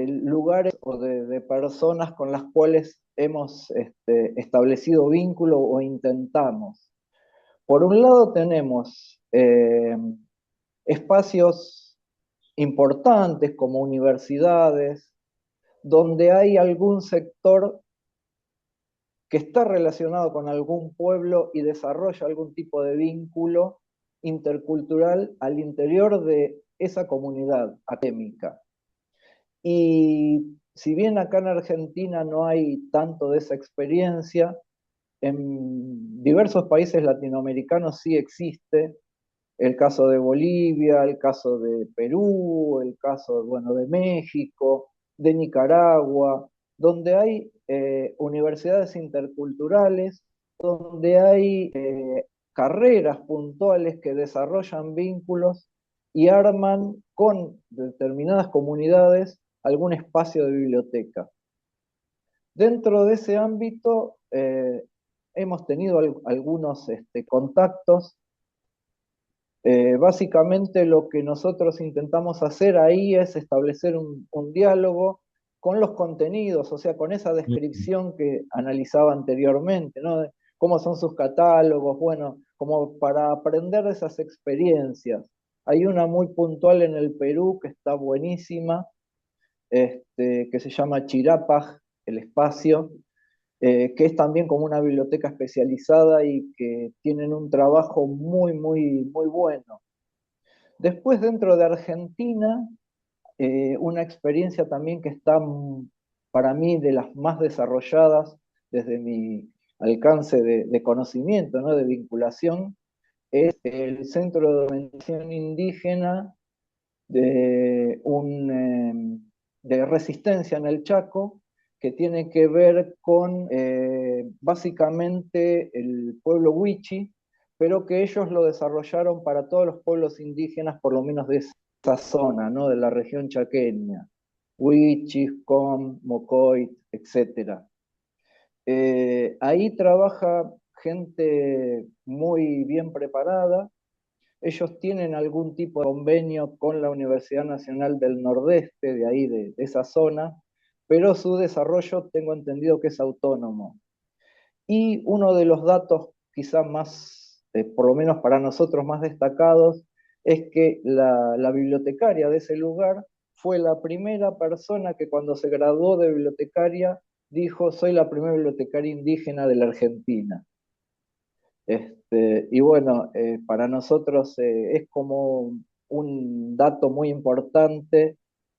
lugares o de personas con las cuales hemos establecido vínculo o intentamos. Por un lado tenemos espacios importantes como universidades, donde hay algún sector que está relacionado con algún pueblo y desarrolla algún tipo de vínculo intercultural al interior de esa comunidad académica. Y si bien acá en Argentina no hay tanto de esa experiencia, en diversos países latinoamericanos sí existe. El caso de Bolivia, el caso de Perú, el caso, bueno, de México, de Nicaragua, donde hay universidades interculturales, donde hay carreras puntuales que desarrollan vínculos y arman con determinadas comunidades algún espacio de biblioteca. Dentro de ese ámbito hemos tenido algunos contactos. Básicamente lo que nosotros intentamos hacer ahí es establecer un diálogo con los contenidos, o sea, con esa ujú, descripción que analizaba anteriormente, ¿no? De cómo son sus catálogos, bueno, como para aprender de esas experiencias. Hay una muy puntual en el Perú que está buenísima, que se llama Chirapaj, el espacio, que es también como una biblioteca especializada y que tienen un trabajo muy, muy, muy bueno. Después, dentro de Argentina, una experiencia también que está para mí de las más desarrolladas desde mi alcance de conocimiento, ¿no? De vinculación, es el Centro de Documentación Indígena de Resistencia en el Chaco, que tiene que ver con básicamente el pueblo Huichi, pero que ellos lo desarrollaron para todos los pueblos indígenas, por lo menos de esa zona, ¿no? De la región chaqueña, Huichis, Com, Mocoit, etcétera. Ahí trabaja gente muy bien preparada. Ellos tienen algún tipo de convenio con la Universidad Nacional del Nordeste, de ahí, de esa zona, pero su desarrollo tengo entendido que es autónomo. Y uno de los datos quizás más, por lo menos para nosotros, más destacados, es que la bibliotecaria de ese lugar fue la primera persona que cuando se graduó de bibliotecaria dijo, soy la primera bibliotecaria indígena de la Argentina. Y bueno, para nosotros es como un dato muy importante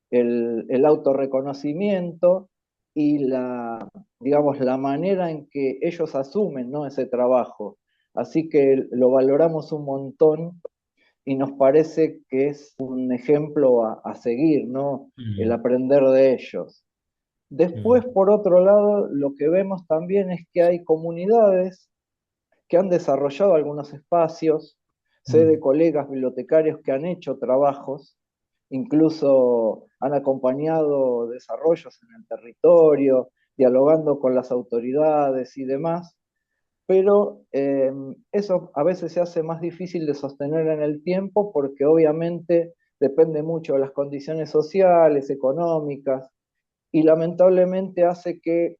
el autorreconocimiento y digamos, la manera en que ellos asumen, ¿no? Ese trabajo. Así que lo valoramos un montón y nos parece que es un ejemplo a seguir, ¿no? El ujú, aprender de ellos. Después, por otro lado, lo que vemos también es que hay comunidades que han desarrollado algunos espacios, sé de ujú, colegas bibliotecarios que han hecho trabajos, incluso han acompañado desarrollos en el territorio, dialogando con las autoridades y demás, pero eso a veces se hace más difícil de sostener en el tiempo porque obviamente depende mucho de las condiciones sociales, económicas, y lamentablemente hace que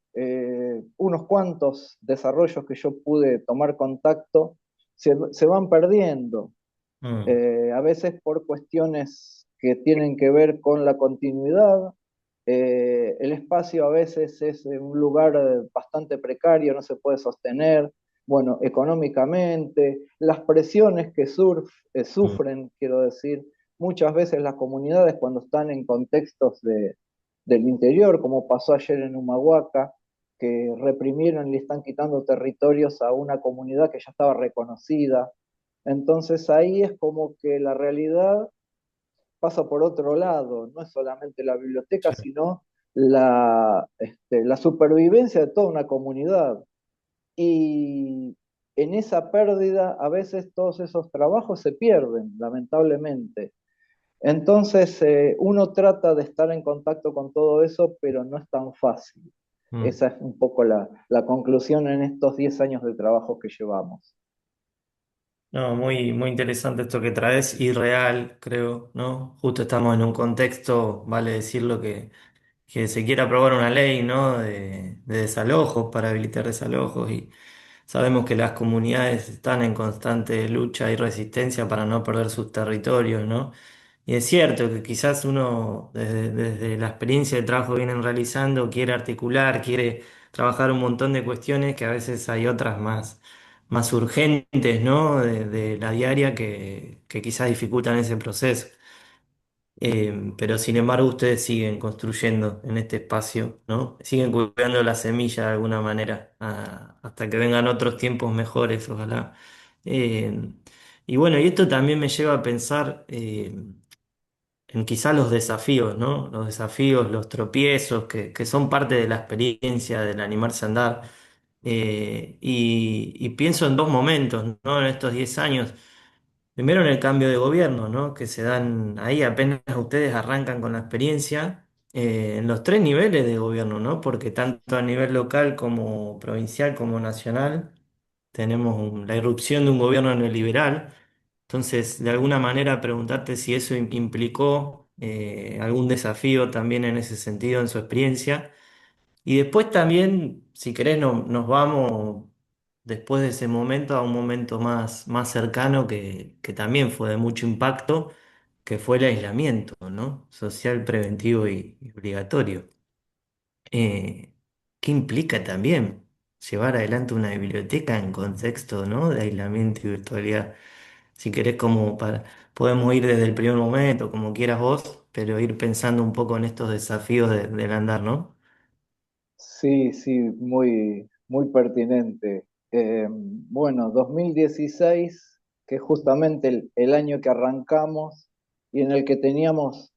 unos cuantos desarrollos que yo pude tomar contacto se van perdiendo, ujú, a veces por cuestiones que tienen que ver con la continuidad. El espacio a veces es un lugar bastante precario, no se puede sostener, bueno, económicamente, las presiones que Mm. sufren, quiero decir, muchas veces las comunidades cuando están en contextos del interior, como pasó ayer en Humahuaca, que reprimieron y le están quitando territorios a una comunidad que ya estaba reconocida. Entonces ahí es como que la realidad pasa por otro lado, no es solamente la biblioteca, Sí. sino la supervivencia de toda una comunidad. Y en esa pérdida a veces todos esos trabajos se pierden, lamentablemente. Entonces uno trata de estar en contacto con todo eso, pero no es tan fácil. Mm. Esa es un poco la conclusión en estos 10 años de trabajo que llevamos. No, muy, muy interesante esto que traes y real, creo, ¿no? Justo estamos en un contexto, vale decirlo, que se quiere aprobar una ley, ¿no? De desalojos, para habilitar desalojos y sabemos que las comunidades están en constante lucha y resistencia para no perder sus territorios, ¿no? Y es cierto que quizás uno desde la experiencia de trabajo que vienen realizando quiere articular, quiere trabajar un montón de cuestiones que a veces hay otras más urgentes, ¿no? De la diaria que quizás dificultan ese proceso. Pero sin embargo ustedes siguen construyendo en este espacio, ¿no? Siguen cuidando la semilla de alguna manera, hasta que vengan otros tiempos mejores, ojalá. Eh, y bueno, y esto también me lleva a pensar en quizás los desafíos, ¿no? Los desafíos, los tropiezos, que son parte de la experiencia del animarse a andar. Y pienso en dos momentos, ¿no? En estos 10 años. Primero en el cambio de gobierno, ¿no? Que se dan ahí apenas ustedes arrancan con la experiencia, en los tres niveles de gobierno, ¿no? Porque tanto a nivel local como provincial como nacional tenemos la irrupción de un gobierno neoliberal. Entonces, de alguna manera preguntarte si eso implicó algún desafío también en ese sentido en su experiencia. Y después también, si querés, nos vamos después de ese momento a un momento más cercano que también fue de mucho impacto, que fue el aislamiento, ¿no? Social, preventivo y obligatorio. Eh, ¿Qué implica también llevar adelante una biblioteca en contexto, ¿no? De aislamiento y virtualidad? Si querés, podemos ir desde el primer momento, como quieras vos, pero ir pensando un poco en estos desafíos del andar, ¿no? Sí, sí, muy, muy pertinente. Bueno, 2016, que es justamente el año que arrancamos y en el que teníamos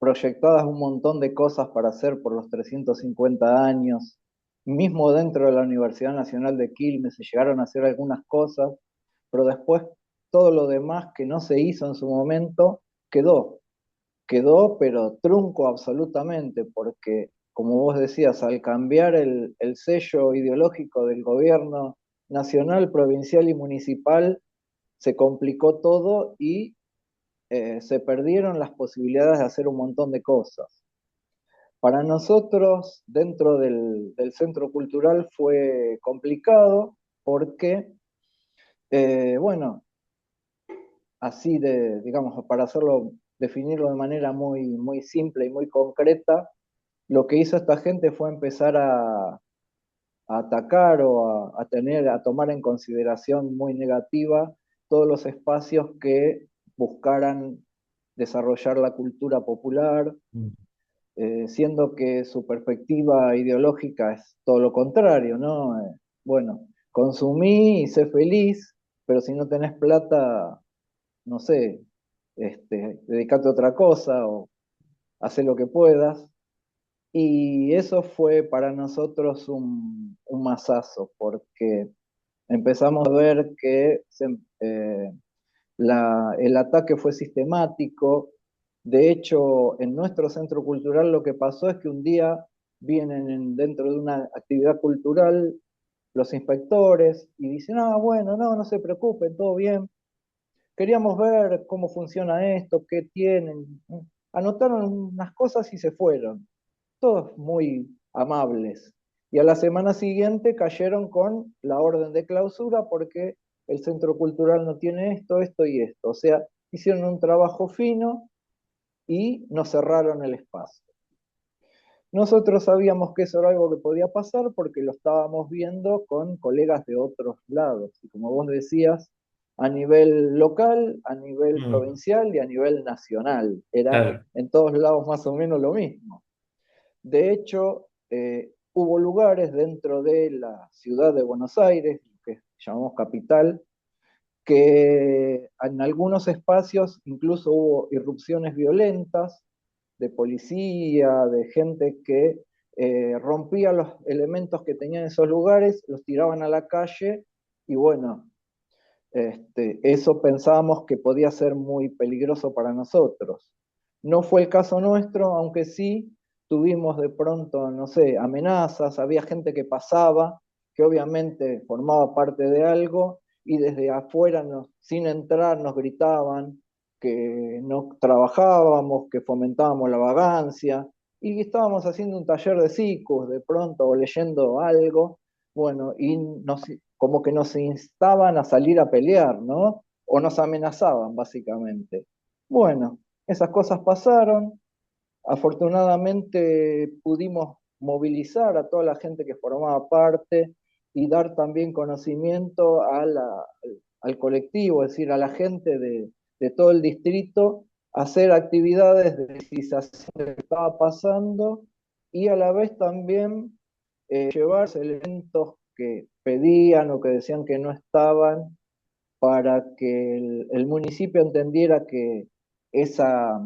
proyectadas un montón de cosas para hacer por los 350 años, mismo dentro de la Universidad Nacional de Quilmes se llegaron a hacer algunas cosas, pero después todo lo demás que no se hizo en su momento quedó pero trunco absolutamente, porque, como vos decías, al cambiar el sello ideológico del gobierno nacional, provincial y municipal, se complicó todo y se perdieron las posibilidades de hacer un montón de cosas. Para nosotros, dentro del centro cultural, fue complicado porque, bueno, así digamos, para hacerlo, definirlo de manera muy, muy simple y muy concreta, lo que hizo esta gente fue empezar a atacar o a tomar en consideración muy negativa todos los espacios que buscaran desarrollar la cultura popular, Mm. siendo que su perspectiva ideológica es todo lo contrario, ¿no? Bueno, consumí y sé feliz, pero si no tenés plata, no sé, dedicate a otra cosa o hacer lo que puedas. Y eso fue para nosotros un masazo, porque empezamos a ver que el ataque fue sistemático. De hecho, en nuestro centro cultural lo que pasó es que un día vienen dentro de una actividad cultural los inspectores y dicen, ah, bueno, no, no se preocupen, todo bien. Queríamos ver cómo funciona esto, qué tienen. Anotaron unas cosas y se fueron todos muy amables. Y a la semana siguiente cayeron con la orden de clausura porque el centro cultural no tiene esto, esto y esto. O sea, hicieron un trabajo fino, y nos cerraron el espacio. Nosotros sabíamos que eso era algo que podía pasar porque lo estábamos viendo con colegas de otros lados. Y como vos decías, a nivel local, a nivel Mm, provincial y a nivel nacional. Era claro. en todos lados más o menos lo mismo. De hecho, hubo lugares dentro de la ciudad de Buenos Aires, que llamamos capital, que en algunos espacios incluso hubo irrupciones violentas de policía, de gente que rompía los elementos que tenían esos lugares, los tiraban a la calle y bueno, eso pensábamos que podía ser muy peligroso para nosotros. No fue el caso nuestro, aunque sí tuvimos de pronto, no sé, amenazas, había gente que pasaba, que obviamente formaba parte de algo, y desde afuera, sin entrar, nos gritaban que no trabajábamos, que fomentábamos la vagancia, y estábamos haciendo un taller de psicos de pronto, o leyendo algo, bueno, y como que nos instaban a salir a pelear, ¿no? O nos amenazaban, básicamente. Bueno, esas cosas pasaron. Afortunadamente pudimos movilizar a toda la gente que formaba parte y dar también conocimiento al colectivo, es decir, a la gente de todo el distrito, hacer actividades de civilización de lo que estaba pasando y a la vez también llevarse elementos que pedían o que decían que no estaban para que el municipio entendiera que esa,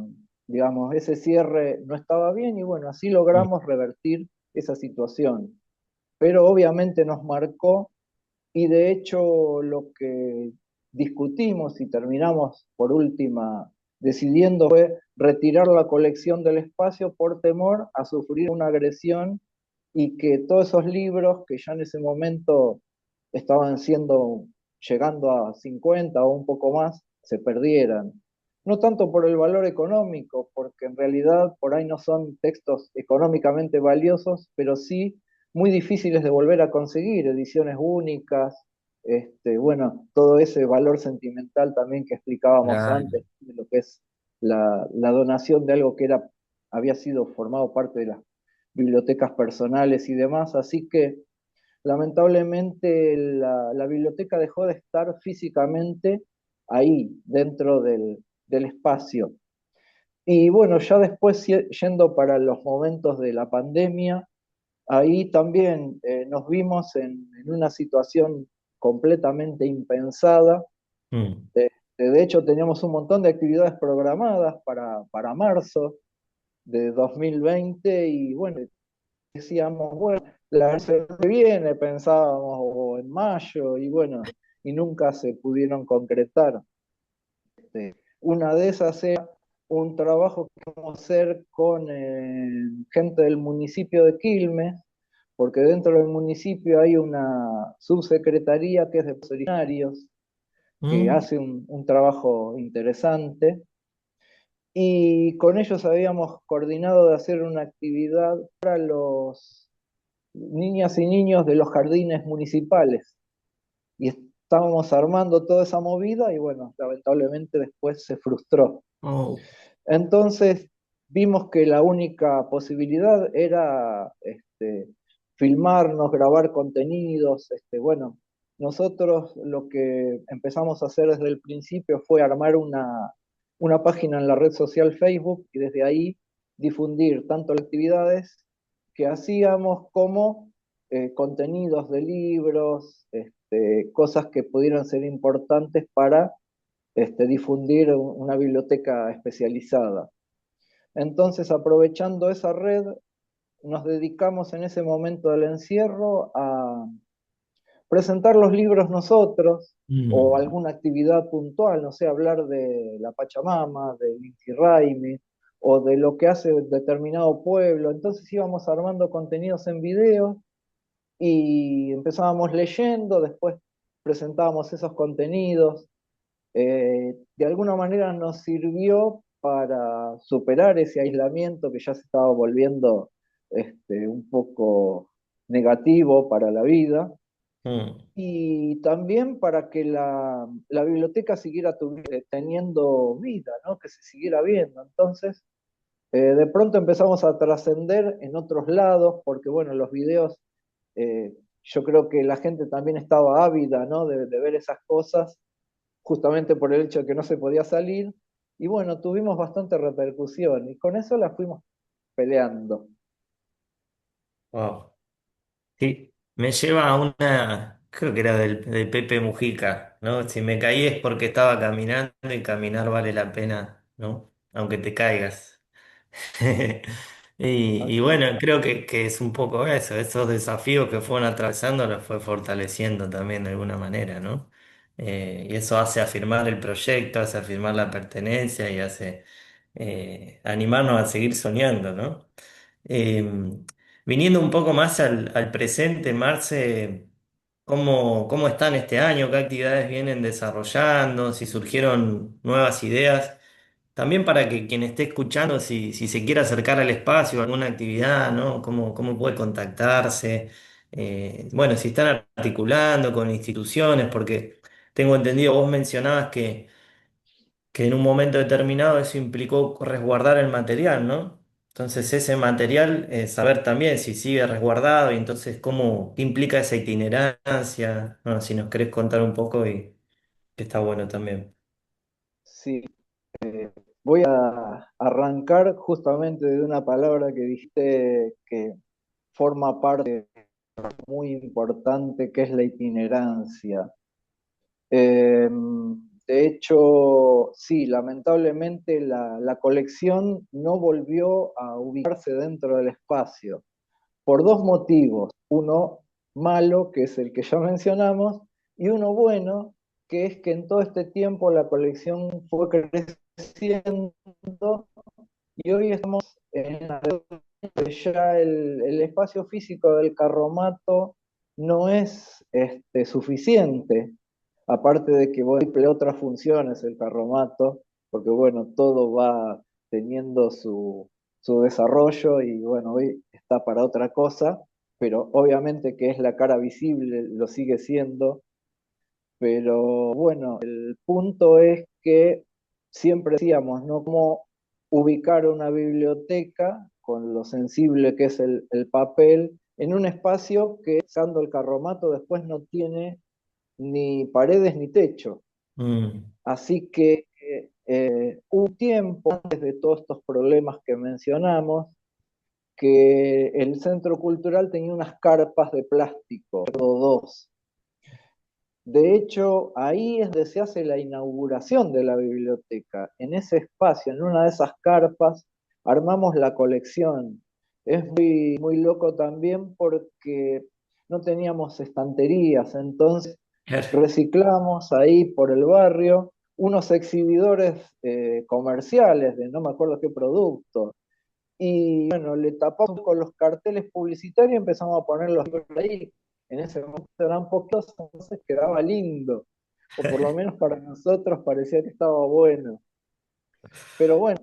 digamos, ese cierre no estaba bien y bueno, así Mm, logramos revertir esa situación. Pero obviamente nos marcó y de hecho lo que discutimos y terminamos por última decidiendo fue retirar la colección del espacio por temor a sufrir una agresión y que todos esos libros que ya en ese momento estaban llegando a 50 o un poco más, se perdieran. No tanto por el valor económico, porque en realidad por ahí no son textos económicamente valiosos, pero sí muy difíciles de volver a conseguir, ediciones únicas, bueno, todo ese valor sentimental también que explicábamos claro. antes, de lo que es la donación de algo que había sido formado parte de las bibliotecas personales y demás, así que lamentablemente la biblioteca dejó de estar físicamente ahí, dentro del espacio. Y bueno, ya después yendo para los momentos de la pandemia, ahí también nos vimos en una situación completamente impensada. Mm, De hecho, teníamos un montón de actividades programadas para marzo de 2020 y bueno, decíamos, bueno, la semana que viene pensábamos, o en mayo, y bueno, y nunca se pudieron concretar. Una de esas era un trabajo que vamos a hacer con gente del municipio de Quilmes, porque dentro del municipio hay una subsecretaría que es de pueblos originarios, que mm, hace un trabajo interesante, y con ellos habíamos coordinado de hacer una actividad para los niñas y niños de los jardines municipales. Y estábamos armando toda esa movida y bueno, lamentablemente después se frustró. oh, Entonces vimos que la única posibilidad era filmarnos, grabar contenidos. Bueno, nosotros lo que empezamos a hacer desde el principio fue armar una página en la red social Facebook y desde ahí difundir tanto las actividades que hacíamos como contenidos de libros, cosas que pudieran ser importantes para difundir una biblioteca especializada. Entonces, aprovechando esa red, nos dedicamos en ese momento del encierro a presentar los libros nosotros o mm, alguna actividad puntual, no sé, hablar de la Pachamama, de Inti Raymi o de lo que hace determinado pueblo. Entonces íbamos armando contenidos en video y empezábamos leyendo, después presentábamos esos contenidos. De alguna manera nos sirvió para superar ese aislamiento que ya se estaba volviendo un poco negativo para la vida mm, y también para que la biblioteca siguiera teniendo vida, ¿no? Que se siguiera viendo. Entonces, De pronto empezamos a trascender en otros lados, porque bueno, los videos, yo creo que la gente también estaba ávida, ¿no? De ver esas cosas, justamente por el hecho de que no se podía salir. Y bueno, tuvimos bastante repercusión y con eso la fuimos peleando. Wow. Sí, me lleva a una, creo que era de Pepe Mujica, ¿no? Si me caí es porque estaba caminando y caminar vale la pena, ¿no? Aunque te caigas. Y Así bueno, creo que es un poco eso, esos desafíos que fueron atravesando los fue fortaleciendo también de alguna manera, ¿no? Y eso hace afirmar el proyecto, hace afirmar la pertenencia y hace animarnos a seguir soñando, ¿no? Eh, Viniendo un poco más al presente, Marce, ¿cómo están este año? ¿Qué actividades vienen desarrollando? Si surgieron nuevas ideas. También para que quien esté escuchando, si se quiere acercar al espacio, alguna actividad, ¿no? ¿Cómo puede contactarse? Bueno, si están articulando con instituciones, porque tengo entendido, vos mencionabas que en un momento determinado eso implicó resguardar el material, ¿no? Entonces ese material, saber también si sigue resguardado y entonces qué implica esa itinerancia. Bueno, si nos querés contar un poco y que está bueno también. sí, voy a arrancar justamente de una palabra que dijiste que forma parte muy importante, que es la itinerancia. De hecho, sí, lamentablemente la colección no volvió a ubicarse dentro del espacio por dos motivos. Uno malo, que es el que ya mencionamos, y uno bueno, que es que en todo este tiempo la colección fue creciendo y hoy estamos en la ya el espacio físico del carromato no es suficiente, aparte de que cumple otras funciones el carromato, porque bueno, todo va teniendo su desarrollo y bueno, hoy está para otra cosa, pero obviamente que es la cara visible, lo sigue siendo, pero bueno, el punto es que siempre decíamos, ¿no? Cómo ubicar una biblioteca con lo sensible que es el papel en un espacio que, usando el carromato, después no tiene ni paredes ni techo. Mm, Así que un tiempo antes de todos estos problemas que mencionamos, que el centro cultural tenía unas carpas de plástico, dos. De hecho, ahí es donde se hace la inauguración de la biblioteca. En ese espacio, en una de esas carpas, armamos la colección. Es muy loco también porque no teníamos estanterías, entonces claro. reciclamos ahí por el barrio unos exhibidores comerciales de no me acuerdo qué producto. Y bueno, le tapamos con los carteles publicitarios y empezamos a poner los libros ahí. En ese momento eran pocos, entonces quedaba lindo. O por lo menos para nosotros parecía que estaba bueno. Pero bueno,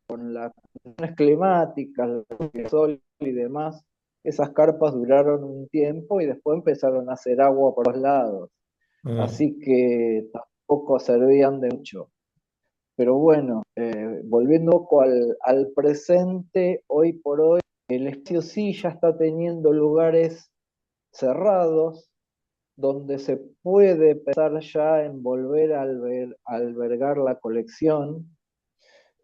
con las condiciones climáticas, el sol y demás, esas carpas duraron un tiempo y después empezaron a hacer agua por los lados. Mm, Así que tampoco servían de mucho. Pero bueno, volviendo un poco al presente, hoy por hoy, el espacio sí ya está teniendo lugares cerrados donde se puede pensar ya en volver a albergar la colección.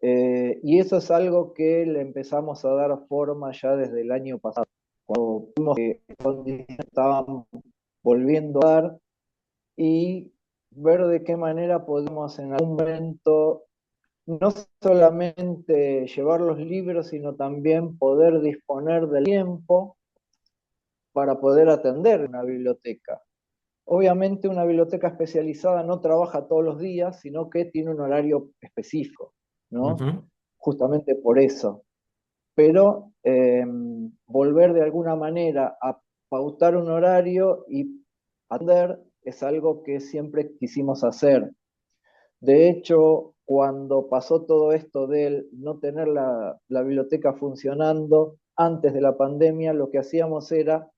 Y eso es algo que le empezamos a dar forma ya desde el año pasado, cuando vimos que condiciones estaban volviendo a dar y ver de qué manera podemos en algún momento no solamente llevar los libros, sino también poder disponer del tiempo para poder atender una biblioteca. Obviamente una biblioteca especializada no trabaja todos los días, sino que tiene un horario específico, ¿no? ujú. Justamente por eso. Pero volver de alguna manera a pautar un horario y atender es algo que siempre quisimos hacer. De hecho, cuando pasó todo esto de no tener la biblioteca funcionando antes de la pandemia, lo que hacíamos era,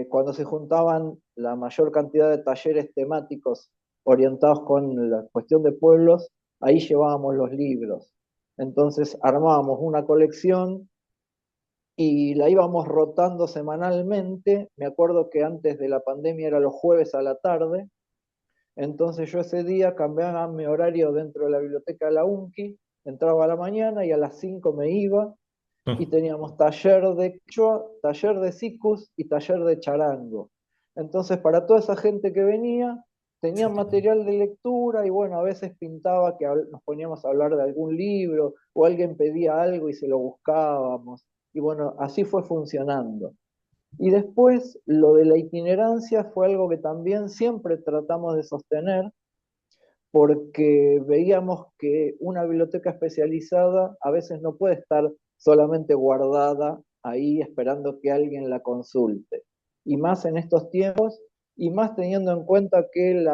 cuando se juntaban la mayor cantidad de talleres temáticos orientados con la cuestión de pueblos, ahí llevábamos los libros. Entonces armábamos una colección y la íbamos rotando semanalmente. Me acuerdo que antes de la pandemia era los jueves a la tarde, entonces yo ese día cambiaba mi horario dentro de la biblioteca de la UNCI, entraba a la mañana y a las 5 me iba y Mm. teníamos taller de quechua, taller de sikus y taller de charango. Entonces, para toda esa gente que venía, tenían Sí. material de lectura y bueno, a veces pintaba que nos poníamos a hablar de algún libro o alguien pedía algo y se lo buscábamos. Y bueno, así fue funcionando. Y después, lo de la itinerancia fue algo que también siempre tratamos de sostener, porque veíamos que una biblioteca especializada a veces no puede estar solamente guardada ahí esperando que alguien la consulte. Y más en estos tiempos, y más teniendo en cuenta que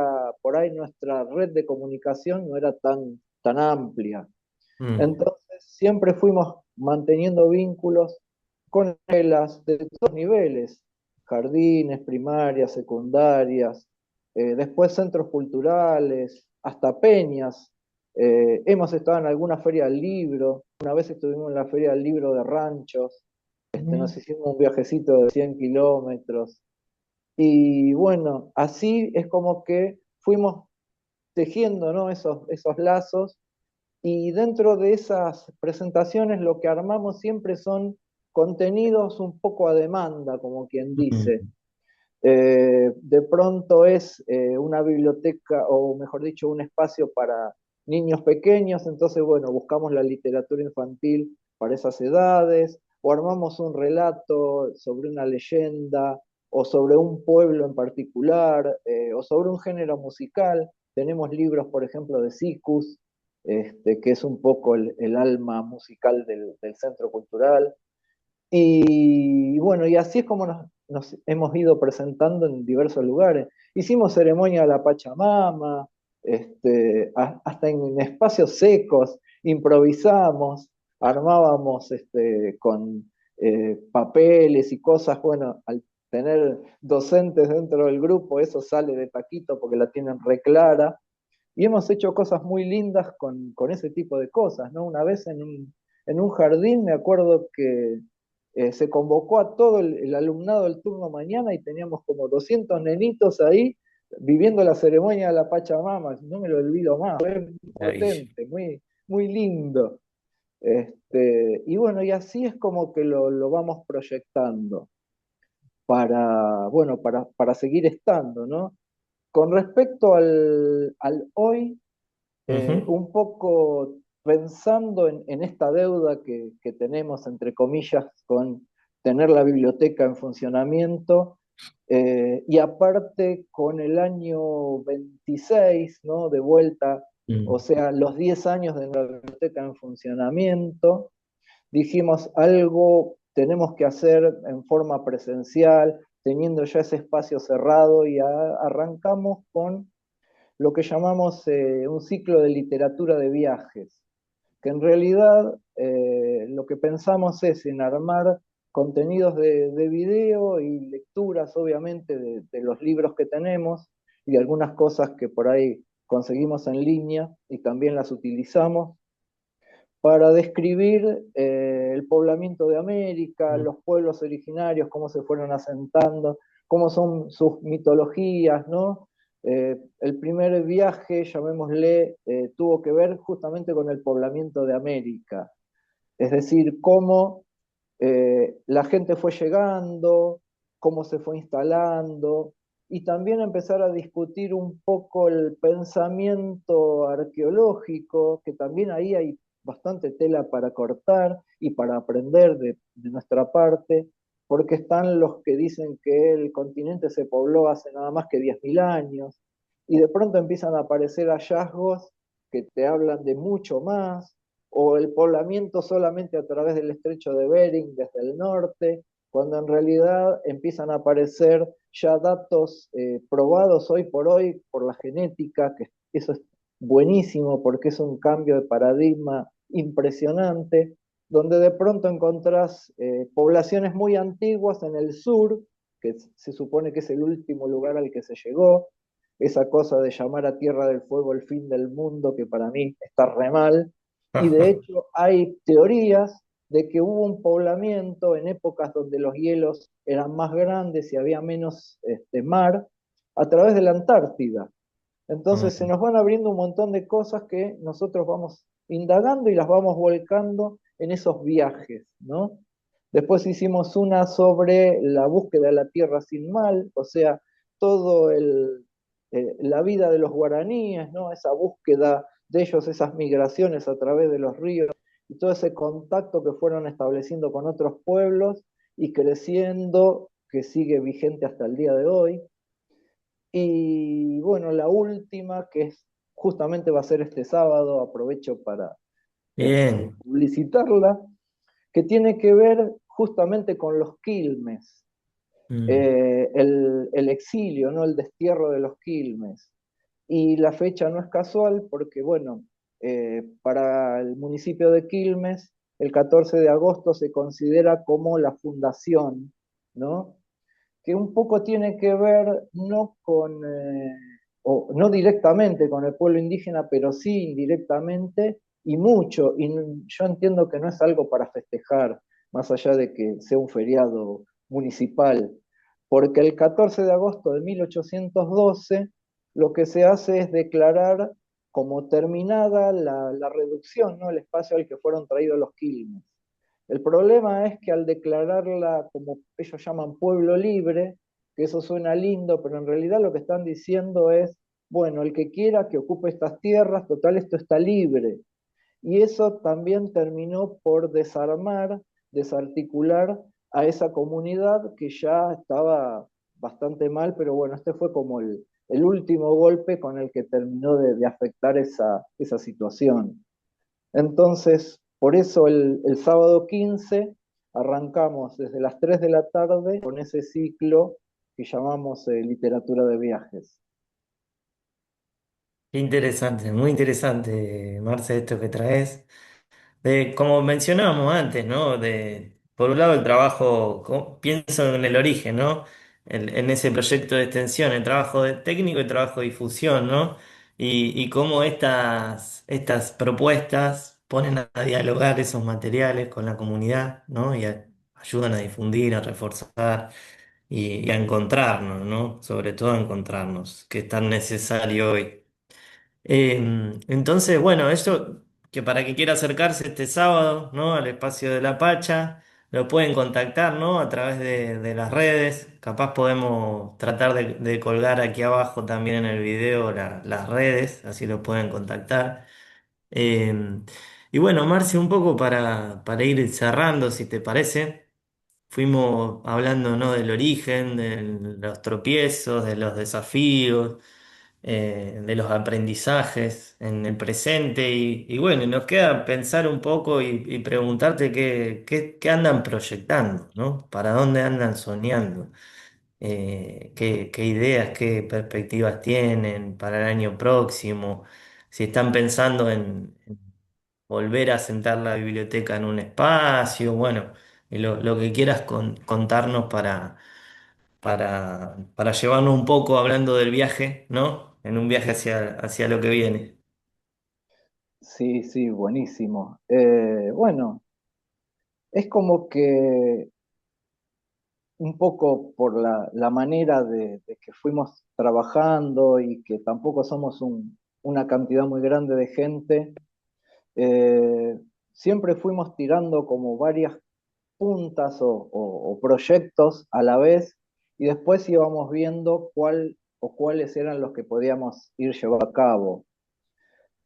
por ahí nuestra red de comunicación no era tan amplia. Mm. Entonces, siempre fuimos manteniendo vínculos con escuelas de todos niveles, jardines, primarias, secundarias, después centros culturales, hasta peñas. Hemos estado en alguna feria del libro, una vez estuvimos en la feria del libro de Ranchos, nos Mm. hicimos un viajecito de 100 kilómetros. Y bueno, así es como que fuimos tejiendo, ¿no? esos lazos, y dentro de esas presentaciones lo que armamos siempre son contenidos un poco a demanda, como quien dice. Mm. De pronto es una biblioteca, o mejor dicho, un espacio para niños pequeños, entonces, bueno, buscamos la literatura infantil para esas edades, o armamos un relato sobre una leyenda, o sobre un pueblo en particular, o sobre un género musical. Tenemos libros, por ejemplo, de Sikus, que es un poco el alma musical del centro cultural. Y bueno, y así es como nos hemos ido presentando en diversos lugares. Hicimos ceremonia a la Pachamama, hasta en espacios secos, improvisamos, armábamos con papeles y cosas. Bueno, al tener docentes dentro del grupo, eso sale de taquito porque la tienen reclara. Y hemos hecho cosas muy lindas con ese tipo de cosas, ¿no? Una vez en un jardín me acuerdo que se convocó a todo el alumnado del turno mañana y teníamos como 200 nenitos ahí viviendo la ceremonia de la Pachamama. No me lo olvido más, fue muy Maravilla. potente, muy lindo. Y bueno, y así es como que lo vamos proyectando bueno, para seguir estando, ¿no? Con respecto al hoy, Ujú. un poco pensando en esta deuda que tenemos, entre comillas, con tener la biblioteca en funcionamiento, y aparte con el año 26, ¿no? De vuelta, o Mm. sea, los 10 años de la biblioteca en funcionamiento, dijimos algo tenemos que hacer en forma presencial, teniendo ya ese espacio cerrado, y arrancamos con lo que llamamos un ciclo de literatura de viajes, que en realidad lo que pensamos es en armar contenidos de video y lecturas, obviamente, de los libros que tenemos y algunas cosas que por ahí conseguimos en línea y también las utilizamos para describir el poblamiento de América, Mm. los pueblos originarios, cómo se fueron asentando, cómo son sus mitologías, ¿no? El primer viaje, llamémosle, tuvo que ver justamente con el poblamiento de América, es decir, cómo la gente fue llegando, cómo se fue instalando, y también empezar a discutir un poco el pensamiento arqueológico, que también ahí hay bastante tela para cortar y para aprender de nuestra parte, porque están los que dicen que el continente se pobló hace nada más que 10.000 años, y de pronto empiezan a aparecer hallazgos que te hablan de mucho más, o el poblamiento solamente a través del estrecho de Bering desde el norte, cuando en realidad empiezan a aparecer ya datos probados hoy por hoy por la genética, que eso es buenísimo porque es un cambio de paradigma impresionante, donde de pronto encontrás poblaciones muy antiguas en el sur, que se supone que es el último lugar al que se llegó, esa cosa de llamar a Tierra del Fuego el fin del mundo, que para mí está re mal, y de hecho hay teorías de que hubo un poblamiento en épocas donde los hielos eran más grandes y había menos mar a través de la Antártida. Entonces se Mm, nos van abriendo un montón de cosas que nosotros vamos indagando y las vamos volcando en esos viajes, ¿no? Después hicimos una sobre la búsqueda de la tierra sin mal, o sea, todo la vida de los guaraníes, ¿no? Esa búsqueda de ellos, esas migraciones a través de los ríos y todo ese contacto que fueron estableciendo con otros pueblos y creciendo, que sigue vigente hasta el día de hoy. Y bueno, la última, que es justamente va a ser este sábado, aprovecho para bien. publicitarla, que tiene que ver justamente con los quilmes, Mm, el exilio, ¿no? El destierro de los quilmes. Y la fecha no es casual porque, bueno, para el municipio de Quilmes, el 14 de agosto se considera como la fundación, ¿no? Que un poco tiene que ver no con, o no directamente con el pueblo indígena, pero sí indirectamente y mucho. Y yo entiendo que no es algo para festejar, más allá de que sea un feriado municipal, porque el 14 de agosto de 1812 lo que se hace es declarar como terminada la reducción, ¿no? El espacio al que fueron traídos los quilmes. El problema es que al declararla como ellos llaman pueblo libre, que eso suena lindo, pero en realidad lo que están diciendo es, bueno, el que quiera que ocupe estas tierras, total, esto está libre. Y eso también terminó por desarmar, desarticular a esa comunidad que ya estaba bastante mal, pero bueno, este fue como el último golpe con el que terminó de afectar esa situación. Entonces, por eso el sábado 15 arrancamos desde las 3 de la tarde con ese ciclo que llamamos literatura de viajes. qué interesante, muy interesante, Marce, esto que traes. Como mencionábamos antes, ¿no? Por un lado el trabajo, pienso en el origen, ¿no? En ese proyecto de extensión, el trabajo de técnico y trabajo de difusión, ¿no? Y cómo estas propuestas ponen a dialogar esos materiales con la comunidad, ¿no? Ayudan a difundir, a reforzar y a encontrarnos, ¿no? Sobre todo a encontrarnos, que es tan necesario hoy. Entonces, bueno, eso que para que quiera acercarse este sábado, ¿no? Al espacio de La Pacha, lo pueden contactar, ¿no? A través de las redes. Capaz podemos tratar de colgar aquí abajo también en el video las redes, así lo pueden contactar. Y bueno, Marce, un poco para ir cerrando, si te parece. Fuimos hablando, ¿no? Del origen, de los tropiezos, de los desafíos, de los aprendizajes en el presente y bueno, nos queda pensar un poco y preguntarte qué andan proyectando, ¿no? ¿Para dónde andan soñando? ¿Qué ideas, qué perspectivas tienen para el año próximo? Si están pensando en volver a sentar la biblioteca en un espacio, bueno, y lo que quieras contarnos para llevarnos un poco hablando del viaje, ¿no? En un viaje hacia lo que viene. Sí, sí, buenísimo. Bueno, es como que un poco por la manera de que fuimos trabajando y que tampoco somos una cantidad muy grande de gente, eh, siempre fuimos tirando como varias puntas o proyectos a la vez y después íbamos viendo cuál o cuáles eran los que podíamos ir llevando a cabo.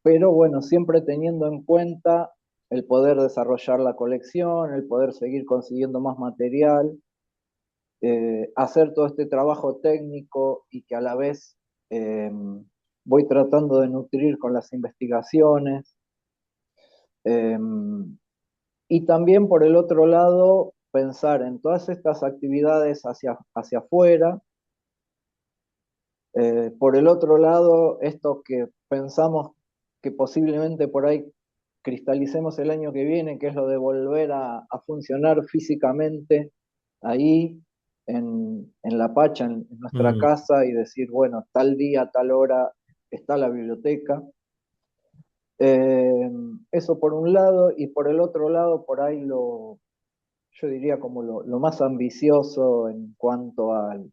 Pero bueno, siempre teniendo en cuenta el poder desarrollar la colección, el poder seguir consiguiendo más material, hacer todo este trabajo técnico y que a la vez eh, voy tratando de nutrir con las investigaciones. Eh, y también por el otro lado, pensar en todas estas actividades hacia afuera. Por el otro lado, esto que pensamos que posiblemente por ahí cristalicemos el año que viene, que es lo de volver a funcionar físicamente ahí en La Pacha, en nuestra Mm, casa, y decir, bueno, tal día, tal hora está la biblioteca. Eh, Eso por un lado, y por el otro lado, por ahí yo diría como lo más ambicioso en cuanto al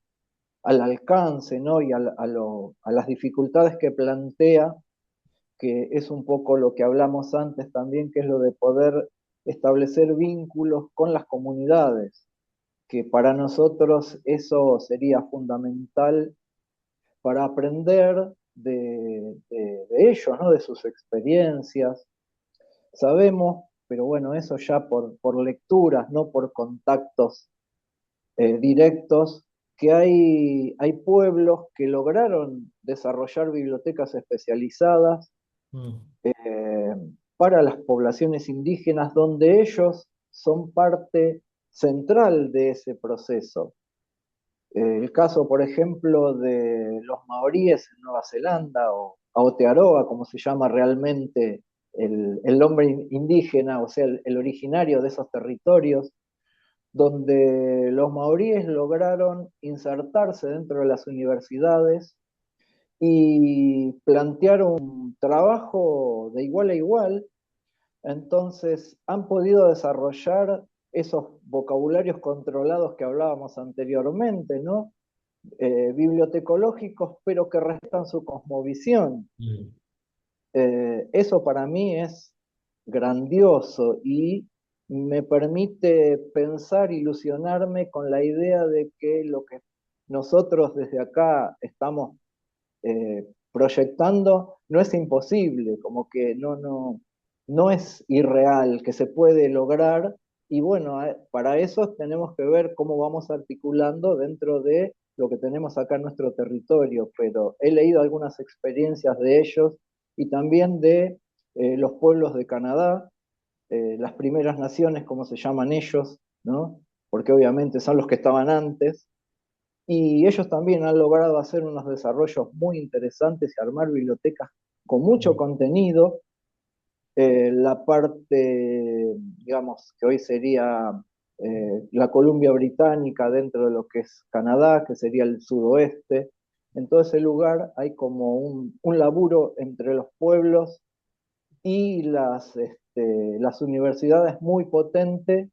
alcance, ¿no? Y a las dificultades que plantea, que es un poco lo que hablamos antes también, que es lo de poder establecer vínculos con las comunidades, que para nosotros eso sería fundamental para aprender de ellos, ¿no? De sus experiencias. Sabemos, pero bueno, eso ya por lecturas, no por contactos directos, que hay pueblos que lograron desarrollar bibliotecas especializadas Mm, eh, para las poblaciones indígenas, donde ellos son parte central de ese proceso. El caso, por ejemplo, de los maoríes en Nueva Zelanda o Aotearoa, como se llama realmente el hombre indígena, o sea, el originario de esos territorios, donde los maoríes lograron insertarse dentro de las universidades y plantear un trabajo de igual a igual. Entonces han podido desarrollar esos vocabularios controlados que hablábamos anteriormente, ¿no? Bibliotecológicos, pero que restan su cosmovisión. mm, Eso para mí es grandioso y me permite pensar, ilusionarme con la idea de que lo que nosotros desde acá estamos proyectando no es imposible, como que no es irreal, que se puede lograr. Y bueno, para eso tenemos que ver cómo vamos articulando dentro de lo que tenemos acá en nuestro territorio, pero he leído algunas experiencias de ellos y también de los pueblos de Canadá, las primeras naciones, como se llaman ellos, ¿no? Porque obviamente son los que estaban antes, y ellos también han logrado hacer unos desarrollos muy interesantes y armar bibliotecas con mucho mm, contenido. La parte, digamos, que hoy sería la Columbia Británica dentro de lo que es Canadá, que sería el sudoeste. En todo ese lugar hay como un laburo entre los pueblos y las universidades muy potente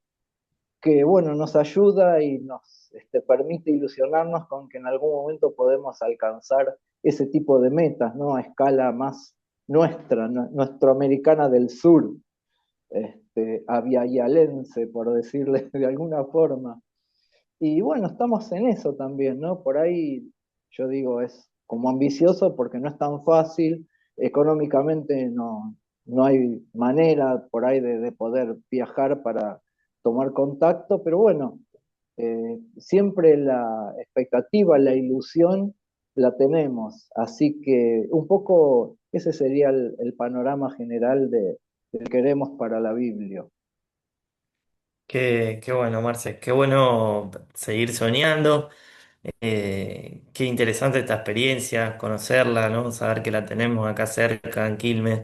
que bueno, nos ayuda y nos permite ilusionarnos con que en algún momento podemos alcanzar ese tipo de metas, ¿no? A escala más nuestra, nuestro americana del sur, aviayalense, por decirle de alguna forma. Y bueno, estamos en eso también, ¿no? Por ahí yo digo, es como ambicioso porque no es tan fácil, económicamente no hay manera por ahí de poder viajar para tomar contacto, pero bueno, siempre la expectativa, la ilusión la tenemos, así que un poco ese sería el panorama general de que queremos para la Biblia. qué bueno, Marce, qué bueno seguir soñando. Qué interesante esta experiencia, conocerla, ¿no? Saber que la tenemos acá cerca, en Quilmes.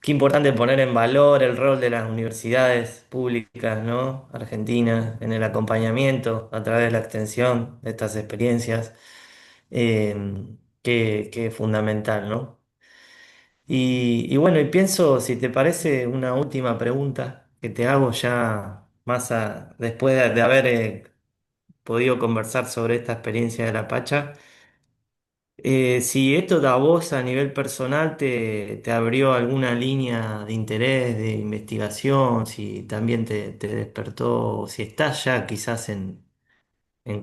Qué importante poner en valor el rol de las universidades públicas, ¿no? Argentinas en el acompañamiento a través de la extensión de estas experiencias, eh, que es fundamental, ¿no? Y bueno, y pienso, si te parece, una última pregunta que te hago ya después de haber podido conversar sobre esta experiencia de la Pacha. Si esto a vos a nivel personal te abrió alguna línea de interés, de investigación, si también te despertó, si estás ya quizás en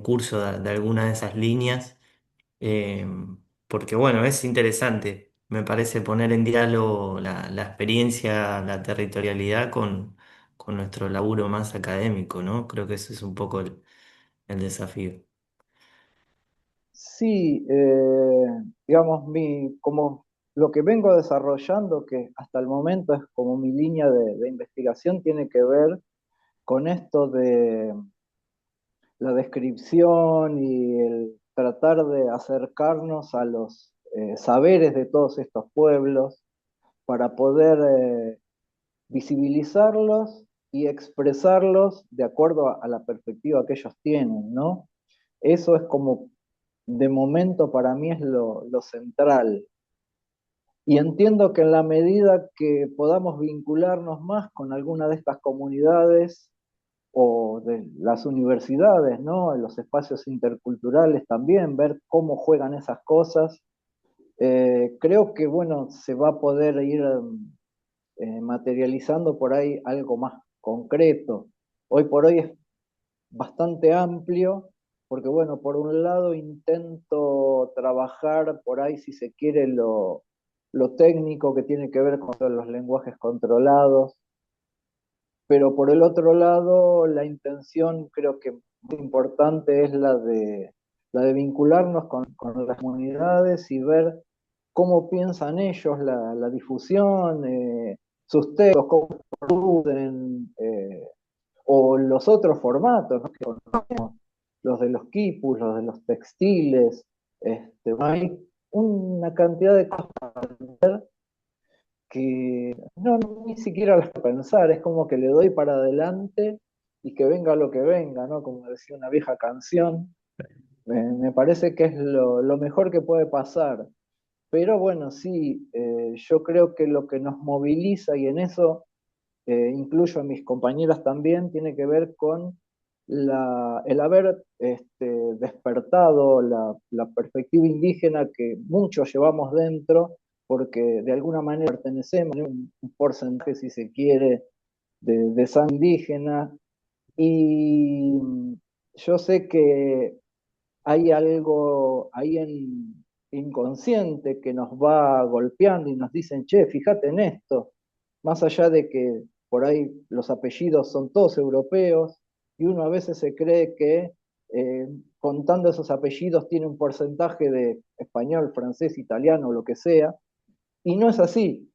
curso de alguna de esas líneas, eh, porque bueno, es interesante, me parece poner en diálogo la experiencia, la territorialidad con nuestro laburo más académico, ¿no? Creo que ese es un poco el desafío. Sí, digamos, como lo que vengo desarrollando, que hasta el momento es como mi línea de investigación, tiene que ver con esto de la descripción y el tratar de acercarnos a los saberes de todos estos pueblos para poder visibilizarlos y expresarlos de acuerdo a la perspectiva que ellos tienen, ¿no? Eso es como, de momento para mí es lo central. Y entiendo que en la medida que podamos vincularnos más con alguna de estas comunidades o de las universidades, ¿no? En los espacios interculturales también, ver cómo juegan esas cosas, creo que, bueno, se va a poder ir materializando por ahí algo más concreto. Hoy por hoy es bastante amplio, porque bueno, por un lado intento trabajar por ahí, si se quiere, lo técnico que tiene que ver con todos los lenguajes controlados, pero por el otro lado, la intención creo que muy importante es la de vincularnos con las comunidades y ver cómo piensan ellos la difusión, sus textos, cómo producen, o los otros formatos, ¿no? Que conocemos, los de los quipus, los de los textiles, hay una cantidad de cosas que no, ni siquiera las puedo pensar, es como que le doy para adelante y que venga lo que venga, ¿no? Como decía una vieja canción, me parece que es lo mejor que puede pasar. Pero bueno, sí, yo creo que lo que nos moviliza, y en eso incluyo a mis compañeras también, tiene que ver con el haber despertado la perspectiva indígena que muchos llevamos dentro, porque de alguna manera pertenecemos a un porcentaje, si se quiere, de sangre indígena. Y yo sé que hay algo ahí en inconsciente que nos va golpeando y nos dicen, che, fíjate en esto, más allá de que por ahí los apellidos son todos europeos y uno a veces se cree que contando esos apellidos tiene un porcentaje de español, francés, italiano, lo que sea, y no es así.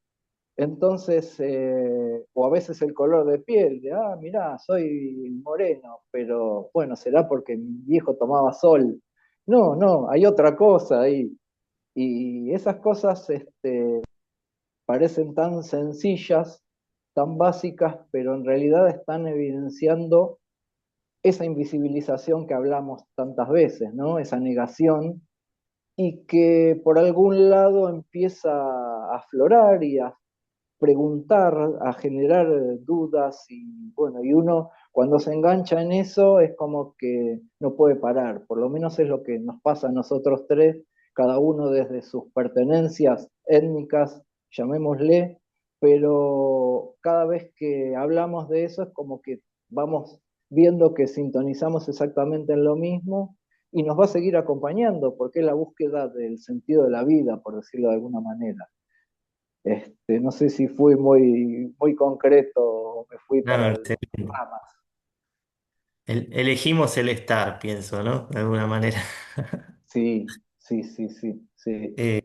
Entonces, o a veces el color de piel, de, mirá, soy moreno, pero bueno, será porque mi viejo tomaba sol. No, no, hay otra cosa ahí. Y esas cosas parecen tan sencillas, tan básicas, pero en realidad están evidenciando esa invisibilización que hablamos tantas veces, ¿no? Esa negación y que por algún lado empieza a aflorar y a preguntar, a generar dudas y bueno, y uno cuando se engancha en eso es como que no puede parar, por lo menos es lo que nos pasa a nosotros tres, cada uno desde sus pertenencias étnicas, llamémosle, pero cada vez que hablamos de eso es como que vamos viendo que sintonizamos exactamente en lo mismo y nos va a seguir acompañando porque es la búsqueda del sentido de la vida, por decirlo de alguna manera. No sé si fui muy concreto o me fui para No, las excelente. ramas. Elegimos el estar, pienso, ¿no? De alguna manera. Sí, sí, sí, sí, sí. Eh,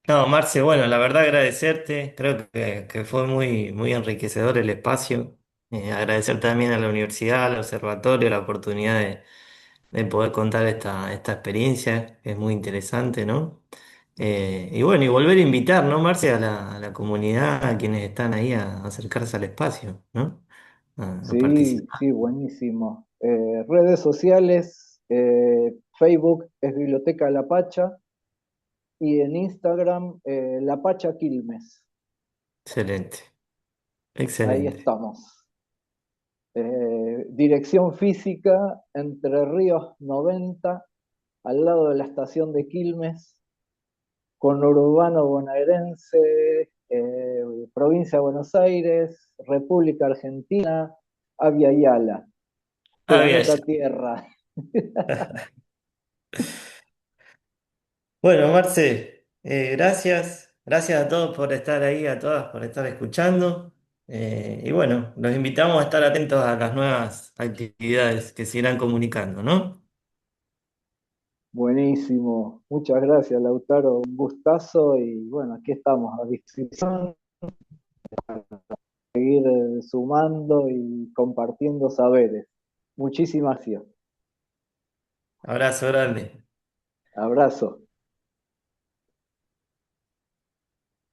no, Marce, bueno, la verdad agradecerte, creo que fue muy enriquecedor el espacio. Agradecer también a la universidad, al observatorio, la oportunidad de poder contar esta experiencia, que es muy interesante, ¿no? Y bueno, y volver a invitar, ¿no, Marce, a la comunidad, a quienes están ahí a acercarse al espacio, ¿no? A Sí, participar. sí, buenísimo. Redes sociales, Facebook es Biblioteca La Pacha y en Instagram La Pacha Quilmes. Excelente, Ahí excelente. estamos. Dirección física, Entre Ríos 90, al lado de la estación de Quilmes, conurbano bonaerense, provincia de Buenos Aires, República Argentina, Avia Yala, Ah, bien. planeta Tierra. Bueno, Marce, gracias. Gracias a todos por estar ahí, a todas por estar escuchando. Y bueno, los invitamos a estar atentos a las nuevas actividades que se irán comunicando, ¿no? Buenísimo. Muchas gracias, Lautaro. Un gustazo y bueno, aquí estamos a disposición, seguir sumando y compartiendo saberes. Muchísimas gracias. Abrazo grande. Abrazo.